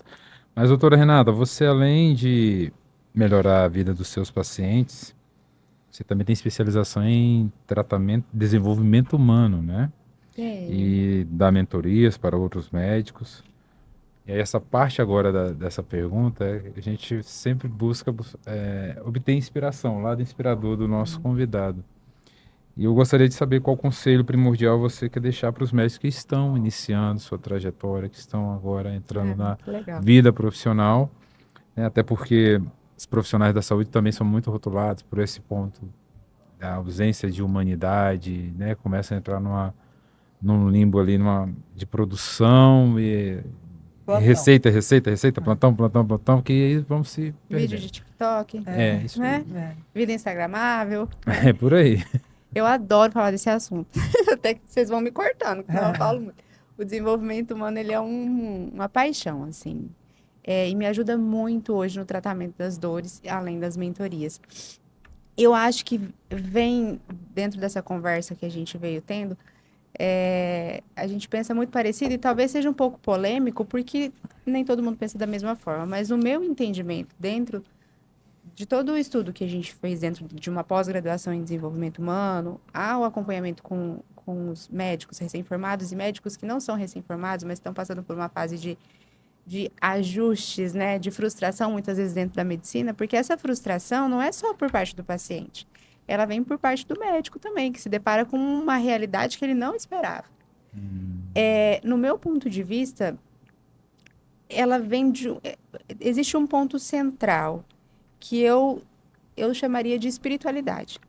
Mas, doutora Renata, você além de melhorar a vida dos seus pacientes, você também tem especialização em tratamento, desenvolvimento humano, né? E dá mentorias para outros médicos. E aí essa parte agora dessa pergunta, a gente sempre busca obter inspiração, o lado inspirador do nosso convidado. E eu gostaria de saber qual conselho primordial você quer deixar para os médicos que estão iniciando sua trajetória, que estão agora entrando na Legal. vida profissional, né? Até porque os profissionais da saúde também são muito rotulados por esse ponto da ausência de humanidade, né? Começa a entrar num limbo ali de produção e Plantão. receita, plantão, que aí vamos se Vídeo perder. de TikTok, Isso né? aí. Vida instagramável. É por aí. Eu adoro falar desse assunto. Até que vocês vão me cortando, porque eu falo muito. O desenvolvimento humano, ele é uma paixão, assim. E me ajuda muito hoje no tratamento das dores, além das mentorias. Eu acho que vem, dentro dessa conversa que a gente veio tendo, a gente pensa muito parecido e talvez seja um pouco polêmico, porque nem todo mundo pensa da mesma forma. Mas o meu entendimento, dentro de todo o estudo que a gente fez dentro de uma pós-graduação em desenvolvimento humano, ao acompanhamento com os médicos recém-formados e médicos que não são recém-formados, mas estão passando por uma fase de ajustes, né, de frustração, muitas vezes dentro da medicina, porque essa frustração não é só por parte do paciente, ela vem por parte do médico também, que se depara com uma realidade que ele não esperava. No meu ponto de vista, ela vem existe um ponto central, que eu chamaria de espiritualidade.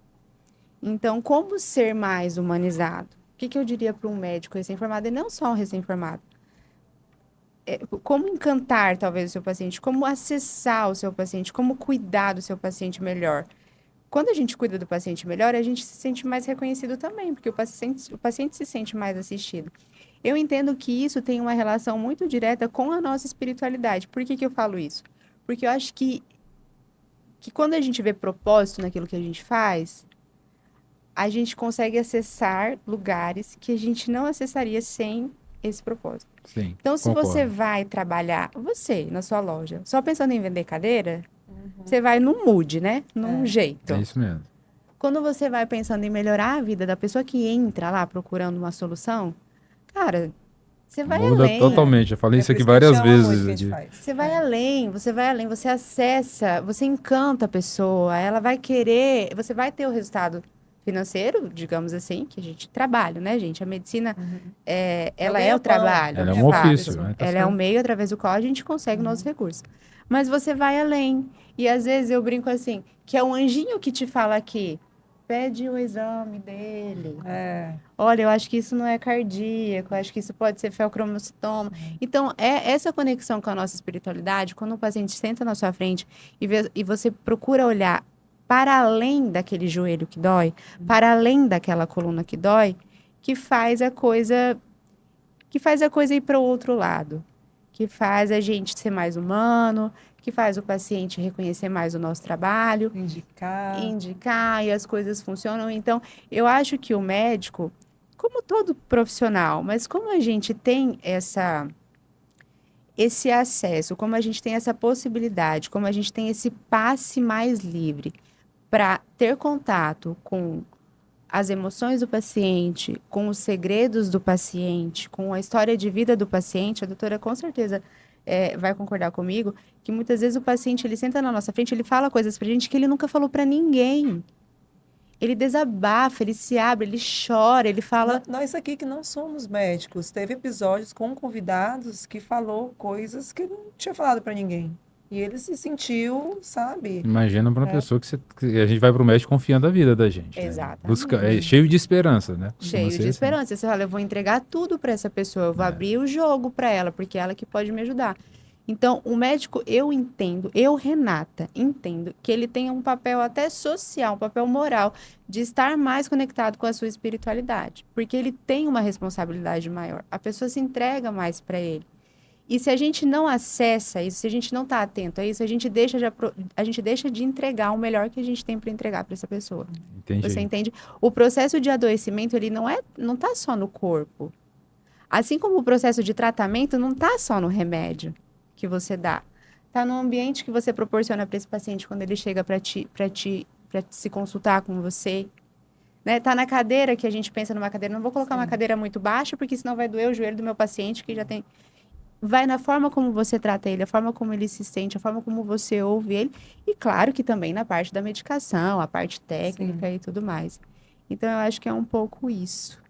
Então, como ser mais humanizado? O que eu diria para um médico recém-formado, e não só um recém-formado? Como encantar, talvez, o seu paciente? Como acessar o seu paciente? Como cuidar do seu paciente melhor? quando a gente cuida do paciente melhor, a gente se sente mais reconhecido também, porque o paciente se sente mais assistido. Eu entendo que isso tem uma relação muito direta com a nossa espiritualidade. Por que que eu falo isso? Porque eu acho que quando a gente vê propósito naquilo que a gente faz, a gente consegue acessar lugares que a gente não acessaria sem esse propósito. Sim, Então, se concordo. você vai trabalhar, você, na sua loja, só pensando em vender cadeira, você vai num mood, né? Num jeito. É isso mesmo. Quando você vai pensando em melhorar a vida da pessoa que entra lá procurando uma solução, cara, você vai Muda além. totalmente. Eu falei É isso por aqui isso que a gente várias ama muito o vezes. que a gente de- faz. Você vai além, você vai além, você acessa, você encanta a pessoa, ela vai querer, você vai ter o resultado financeiro, digamos assim, que a gente trabalha, né, gente? A medicina, ela é o ganha-pão. trabalho, Ela é de um fato. ofício, né? Tá Ela é um certo. meio através do qual a gente consegue nossos recursos. Mas você vai além. E às vezes eu brinco assim, que é um anjinho que te fala aqui, pede o exame dele. É. Olha, eu acho que isso não é cardíaco, eu acho que isso pode ser feocromocitoma. Então, é essa conexão com a nossa espiritualidade, quando o paciente senta na sua frente e você procura olhar para além daquele joelho que dói, para além daquela coluna que dói, que faz a coisa, que faz a coisa ir para o outro lado, que faz a gente ser mais humano, que faz o paciente reconhecer mais o nosso trabalho, indicar e as coisas funcionam. Então, eu acho que o médico, como todo profissional, mas como a gente tem esse acesso, como a gente tem essa possibilidade, como a gente tem esse passe mais livre para ter contato com as emoções do paciente, com os segredos do paciente, com a história de vida do paciente, a doutora com certeza vai concordar comigo, que muitas vezes o paciente, ele senta na nossa frente, ele fala coisas pra gente que ele nunca falou pra ninguém. Ele desabafa, ele se abre, ele chora, ele fala... Nós aqui que não somos médicos, teve episódios com convidados que falou coisas que não tinha falado para ninguém. E ele se sentiu, sabe? Imagina para uma pessoa que a gente vai pro médico confiando a vida da gente. Né? Exatamente. É cheio de esperança, né? Costuma Cheio ser de assim. esperança. Você fala, eu vou entregar tudo para essa pessoa, eu vou abrir o jogo para ela, porque é ela que pode me ajudar. Então, o médico, eu entendo, eu, Renata, entendo que ele tem um papel até social, um papel moral, de estar mais conectado com a sua espiritualidade, porque ele tem uma responsabilidade maior. A pessoa se entrega mais para ele. E se a gente não acessa isso, se a gente não está atento a isso, a gente deixa de entregar o melhor que a gente tem para entregar para essa pessoa. Entendi. Você entende? O processo de adoecimento, ele não tá só no corpo. Assim como o processo de tratamento não tá só no remédio que você dá. Tá no ambiente que você proporciona para esse paciente quando ele chega para se consultar com você. Né? Tá na cadeira, que a gente pensa numa cadeira, não vou colocar uma cadeira muito baixa, porque senão vai doer o joelho do meu paciente que já tem... Vai na forma como você trata ele, a forma como ele se sente, a forma como você ouve ele. E claro que também na parte da medicação, a parte técnica e tudo mais. Então, eu acho que é um pouco isso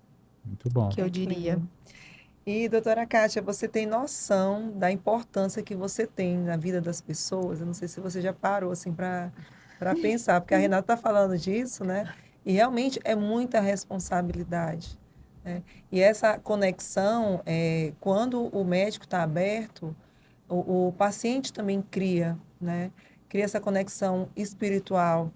Muito bom. que eu diria. E, doutora Kátia, você tem noção da importância que você tem na vida das pessoas? Eu não sei se você já parou assim para pensar, porque a Renata está falando disso, né? E realmente é muita responsabilidade. Né? E essa conexão, quando o médico está aberto, o paciente também cria, né? Cria essa conexão espiritual.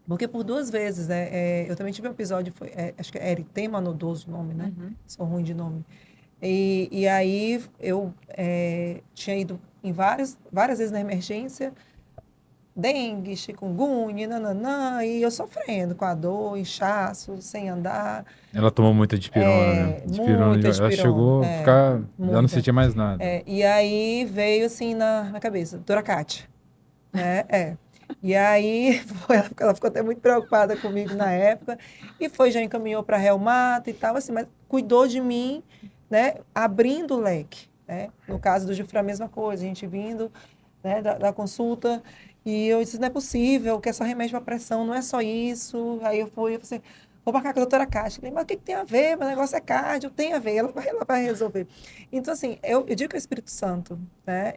Porque por duas vezes, né? Eu também tive um episódio, acho que é eritema nodoso o nome, né? Sou ruim de nome. E aí eu tinha ido em várias vezes na emergência, dengue, chikungunya, nananã, e eu sofrendo com a dor, inchaço, sem andar. Ela tomou muita dipirona, né? Muita Ela dipirona, chegou a ficar... Já não muita. sentia mais nada. E aí veio assim na cabeça, doutora Kátia, né? E aí ela ficou até muito preocupada comigo na época, e já encaminhou para reumato e tal, assim, mas cuidou de mim, né? Abrindo o leque, né? No caso do Gilfra, a mesma coisa, a gente vindo, né, da consulta, e eu disse, não é possível, que é só remédio para pressão, não é só isso. Aí eu falei assim, vou marcar com a doutora Kátia. Falei, mas o que tem a ver? Meu negócio é cardio, tem a ver, ela vai resolver. Então, assim, eu digo que é o Espírito Santo, né?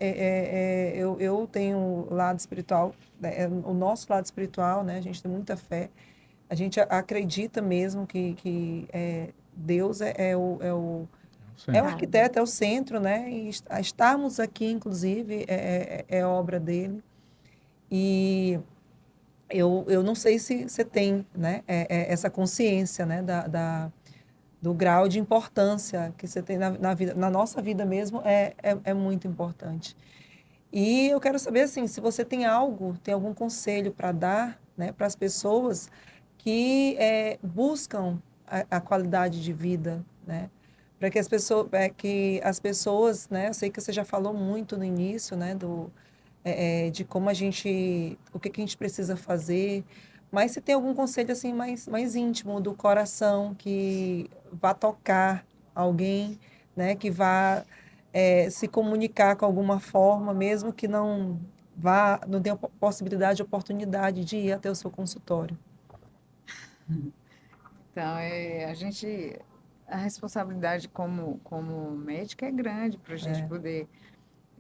Eu tenho o lado espiritual, né? O nosso lado espiritual, né? A gente tem muita fé. A gente acredita mesmo que Deus é o arquiteto, é o centro, né? E estarmos aqui, inclusive, é obra dele. E eu não sei se você tem, né, essa consciência, né, do grau de importância que você tem na vida, na nossa vida mesmo, é muito importante. E eu quero saber, assim, se você tem algum conselho para dar, né, para as pessoas que buscam a qualidade de vida, né, para que as pessoas, né, eu sei que você já falou muito no início, né, de como o que que a gente precisa fazer, mas se tem algum conselho, assim, mais íntimo, do coração, que vá tocar alguém, né, que vá se comunicar com alguma forma, mesmo que não tenha possibilidade, oportunidade de ir até o seu consultório. Então, a responsabilidade como médica é grande para a gente É, poder.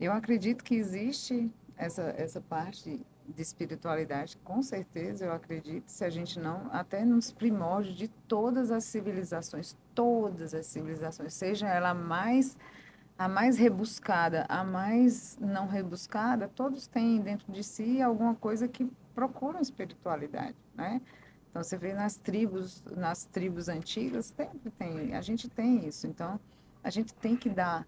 Eu acredito que existe essa parte de espiritualidade, com certeza, eu acredito, se a gente não, até nos primórdios de todas as civilizações, seja ela a mais rebuscada, a mais não rebuscada, todos têm dentro de si alguma coisa que procuram espiritualidade, né? Então, você vê nas tribos antigas, sempre tem, a gente tem isso. Então, a gente tem que dar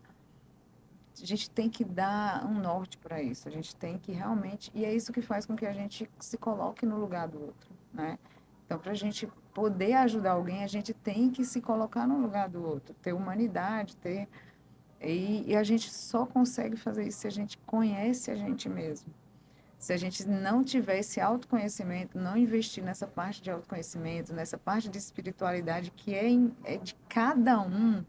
a gente tem que dar um norte para isso. A gente tem que realmente. E é isso que faz com que a gente se coloque no lugar do outro, né? Então, para a gente poder ajudar alguém, a gente tem que se colocar no lugar do outro, ter humanidade, ter. E a gente só consegue fazer isso se a gente conhece a gente mesmo. Se a gente não tiver esse autoconhecimento, não investir nessa parte de autoconhecimento, nessa parte de espiritualidade que é de cada um,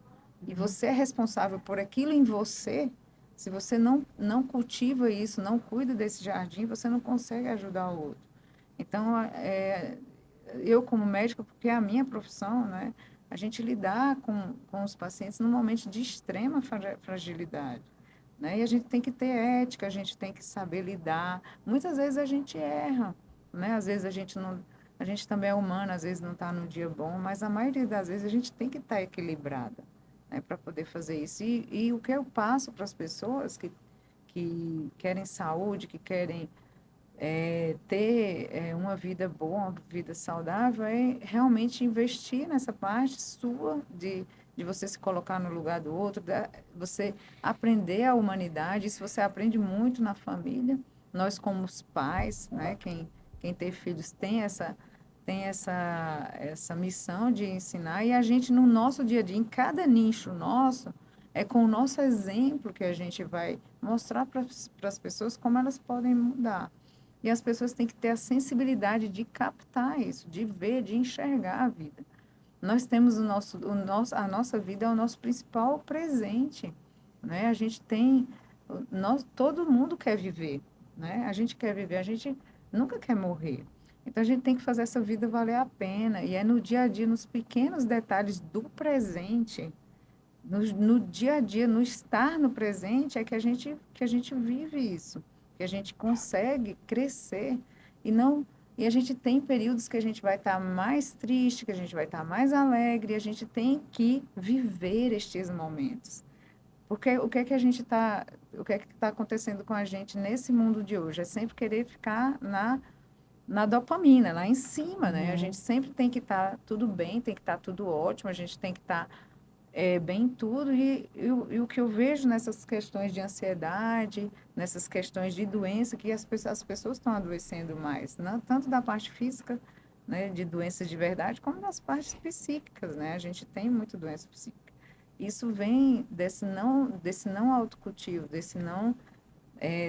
e você é responsável por aquilo em você, se você não cultiva isso, não cuida desse jardim, você não consegue ajudar o outro. Então, eu como médica, porque é a minha profissão, né, a gente lidar com os pacientes num momento de extrema fragilidade, né? E a gente tem que ter ética, a gente tem que saber lidar. Muitas vezes a gente erra, né? Às vezes a gente não, a gente também é humano, às vezes não está no dia bom, mas a maioria das vezes a gente tem que estar equilibrada, né, para poder fazer isso. E o que eu passo para as pessoas que querem saúde, que querem ter uma vida boa, uma vida saudável, é realmente investir nessa parte sua de você se colocar no lugar do outro, você aprender a humanidade. Isso você aprende muito na família. Nós, como os pais, né, quem tem filhos tem essa missão de ensinar, e a gente, no nosso dia a dia, em cada nicho nosso, é com o nosso exemplo que a gente vai mostrar para as pessoas como elas podem mudar. E as pessoas têm que ter a sensibilidade de captar isso, de ver, de enxergar a vida. Nós temos a nossa vida é o nosso principal presente, né? A gente tem, todo mundo quer viver, né? A gente quer viver, a gente nunca quer morrer. Então a gente tem que fazer essa vida valer a pena. E é no dia a dia, nos pequenos detalhes do presente, no dia a dia, no estar no presente, é que a gente vive isso, que a gente consegue crescer e não. E a gente tem períodos que a gente vai estar mais triste, que a gente vai estar mais alegre, e a gente tem que viver estes momentos. Porque o que é que está acontecendo com a gente nesse mundo de hoje? É sempre querer ficar na dopamina, lá em cima, né? A gente sempre tem que estar tudo bem, tem que estar tudo ótimo, a gente tem que estar bem tudo. E o que eu vejo nessas questões de ansiedade, nessas questões de doença, que as pessoas estão adoecendo mais, não tanto da parte física, né, de doenças de verdade, como das partes psíquicas, né? A gente tem muita doença psíquica. Isso vem desse não autocultivo, desse não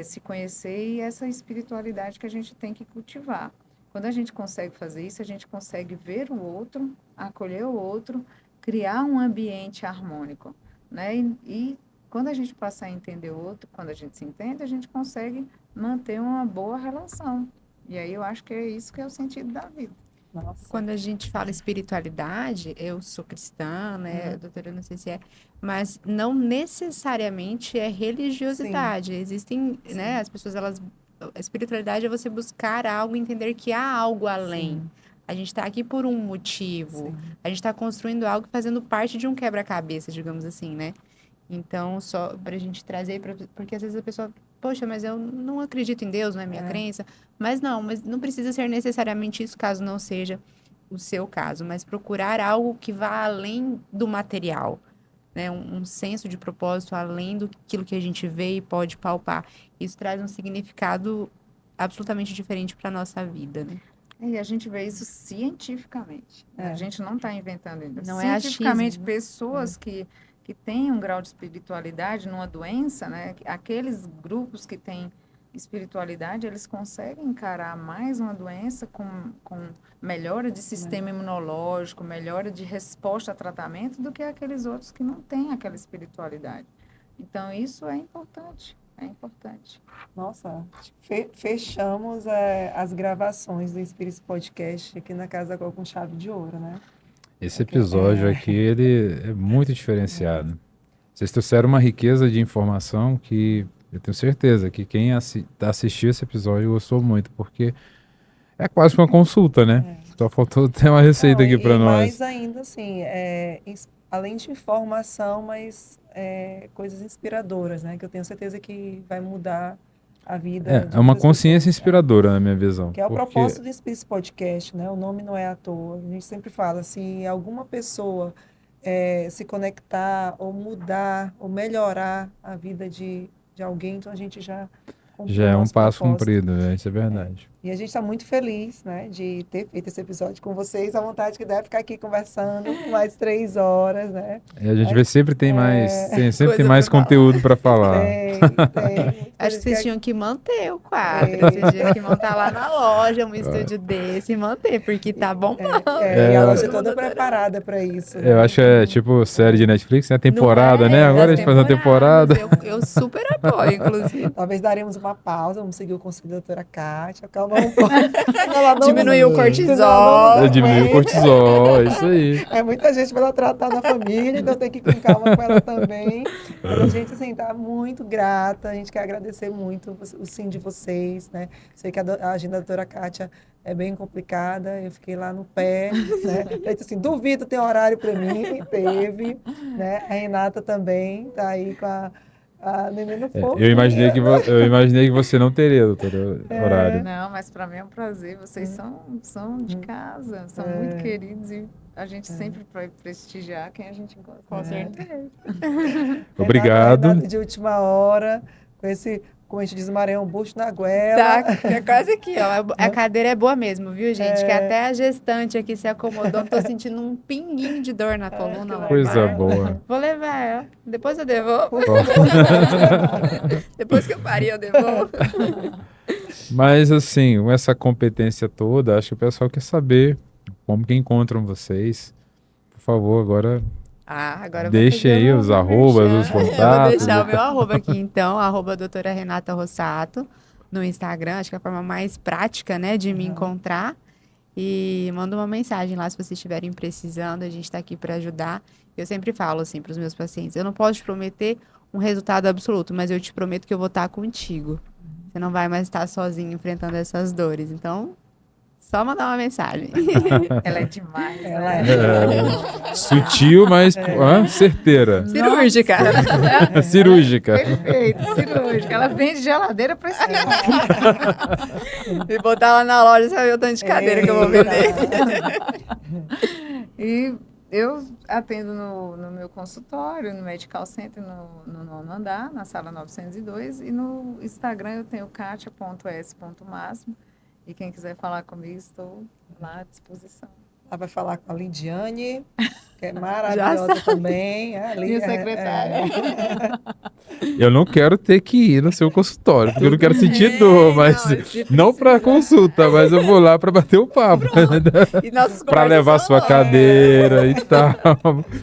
se conhecer, e essa espiritualidade que a gente tem que cultivar. Quando a gente consegue fazer isso, a gente consegue ver o outro, acolher o outro, criar um ambiente harmônico, né? E quando a gente passar a entender o outro, quando a gente se entende, a gente consegue manter uma boa relação. E aí eu acho que é isso que é o sentido da vida. Nossa. Quando a gente fala espiritualidade, eu sou cristã, né, doutora, eu não sei se é, mas não necessariamente é Sim, religiosidade. Existem, né, sim, as pessoas, a espiritualidade é você buscar algo, entender que há algo além. sim, A gente está aqui por um motivo. sim. A gente está construindo algo, fazendo parte de um quebra-cabeça, digamos assim, né? Então, só para a gente trazer, porque às vezes a pessoa poxa, mas eu não acredito em Deus, não é minha crença. Mas não precisa ser necessariamente isso, caso não seja o seu caso, mas procurar algo que vá além do material, né? Um senso de propósito além daquilo que a gente vê e pode palpar. Isso traz um significado absolutamente diferente para a nossa vida, né? E a gente vê isso cientificamente. A gente não está inventando ainda. Não é Cientificamente, achismo. pessoas que têm um grau de espiritualidade numa doença, né? Aqueles grupos que têm espiritualidade, eles conseguem encarar mais uma doença com melhora de sistema imunológico, melhora de resposta a tratamento do que aqueles outros que não têm aquela espiritualidade. Então, isso é importante. É importante. Nossa, fechamos as gravações do Espírito Podcast aqui na Casa Gol com chave de ouro, né? Esse episódio aqui, ele é muito diferenciado. Vocês trouxeram uma riqueza de informação que eu tenho certeza que quem assistiu esse episódio gostou muito, porque é quase uma consulta, né? Só faltou ter uma receita aqui para nós. Mais ainda, assim, além de informação, mas coisas inspiradoras, né? Que eu tenho certeza que vai mudar a vida. É uma consciência inspiradora, na minha visão. Que é o propósito do Espírito Podcast, né? O nome não é à toa. A gente sempre fala, se alguma pessoa se conectar ou mudar ou melhorar a vida de alguém, então a gente já é um passo cumprido, né? Isso é verdade. E a gente está muito feliz, né, de ter feito esse episódio com vocês. A vontade que deve ficar aqui conversando mais 3 horas, né? E a gente vê sempre tem mais conteúdo para falar. Tem. Acho que vocês tinham que manter o quadro. Vocês tinham que montar lá na loja um estúdio desse e manter, porque tá bombando. E a loja toda preparada para isso. Eu acho que é tipo série de Netflix, né? Temporada, né? Agora a gente faz uma temporada. Eu super apoio, inclusive. Talvez daremos uma pausa, vamos seguir o conselho da doutora Kátia. Calma. Diminuir o cortisol. Diminuir o cortisol, é isso aí. É muita gente para ela tratar na família, então tem que ir com calma com ela também. Mas a gente, assim, tá muito grata, a gente quer agradecer muito o sim de vocês, né? Sei que a agenda da doutora Kátia é bem complicada, eu fiquei lá no pé, né? Eu disse assim, duvido ter horário para mim, e teve, né? A Renata também tá aí com a neném no fogo. Eu imaginei que você não teria, doutora, horário. Não, mas para mim é um prazer. Vocês são de casa, são muito queridos e a gente sempre vai prestigiar quem a gente gosta. Com certeza. Obrigado. Renata de última hora, com esse, como a gente diz, maranhão bucho na goela. Tá, é quase aqui, ó. A cadeira é boa mesmo, viu, gente? Que até a gestante aqui se acomodou. Tô sentindo um pinguinho de dor na coluna. Coisa boa. Vou levar, ó. Depois eu devolvo. Depois que eu parei, eu devolvo. Mas, assim, com essa competência toda, acho que o pessoal quer saber como que encontram vocês. Por favor, agora deixe aí os arrobas, os contatos. Eu vou deixar o meu arroba aqui, então, arroba doutora Renata Rossato, no Instagram. Acho que é a forma mais prática, né, de me encontrar. E manda uma mensagem lá se vocês estiverem precisando. A gente está aqui para ajudar. Eu sempre falo assim para os meus pacientes, eu não posso te prometer um resultado absoluto, mas eu te prometo que eu vou estar contigo. Você não vai mais estar sozinho enfrentando essas dores. Então, só mandar uma mensagem. Ela é demais. Ela sutil, mas certeira. Cirúrgica. Cirúrgica. Perfeito, cirúrgica. Ela vende geladeira para cima. E botar lá na loja, você vai ver o tanto de cadeira que eu vou vender. E eu atendo no meu consultório, no Medical Center, no 9º andar, na sala 902. E no Instagram eu tenho katia.s.máximo. E quem quiser falar comigo, estou lá à disposição. Ela vai falar com a Lidiane, que é maravilhosa também. Minha secretária. Eu não quero ter que ir no seu consultório, porque eu não quero sentir dor, mas não para consulta, mas eu vou lá para bater o papo. Para levar sua cadeira e tal,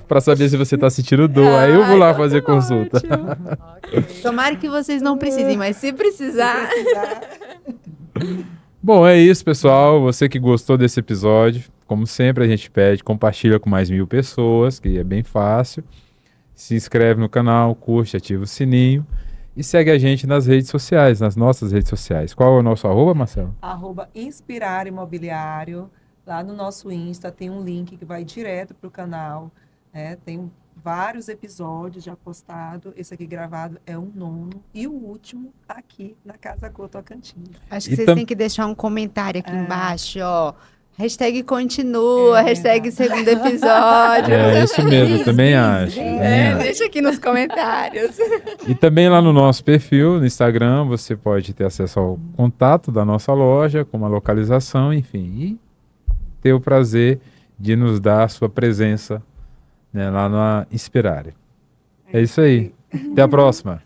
para saber se você está sentindo dor. Aí eu vou lá fazer consulta. Okay. Tomara que vocês não precisem, mas se precisar. Bom, é isso, pessoal. Você que gostou desse episódio, como sempre a gente pede, compartilha com mais 1000 pessoas, que é bem fácil. Se inscreve no canal, curte, ativa o sininho e segue a gente nas redes sociais, nas nossas redes sociais. Qual é o nosso arroba, Marcelo? @Inspirar Imobiliário. Lá no nosso Insta tem um link que vai direto para o canal. Tem vários episódios já postados. Esse aqui gravado é o 9º e o último aqui na Casa Cor Tocantins. Acho E que vocês tam- têm que deixar um comentário aqui É. embaixo, ó. Hashtag continua, É hashtag verdade. segundo episódio. É isso mesmo, eu também acho. sim. também acho. Deixa aqui nos comentários. E também lá no nosso perfil, no Instagram, você pode ter acesso ao contato da nossa loja, com uma localização, enfim, e ter o prazer de nos dar a sua presença, né, lá na Inspirare. É isso aí. Até a próxima.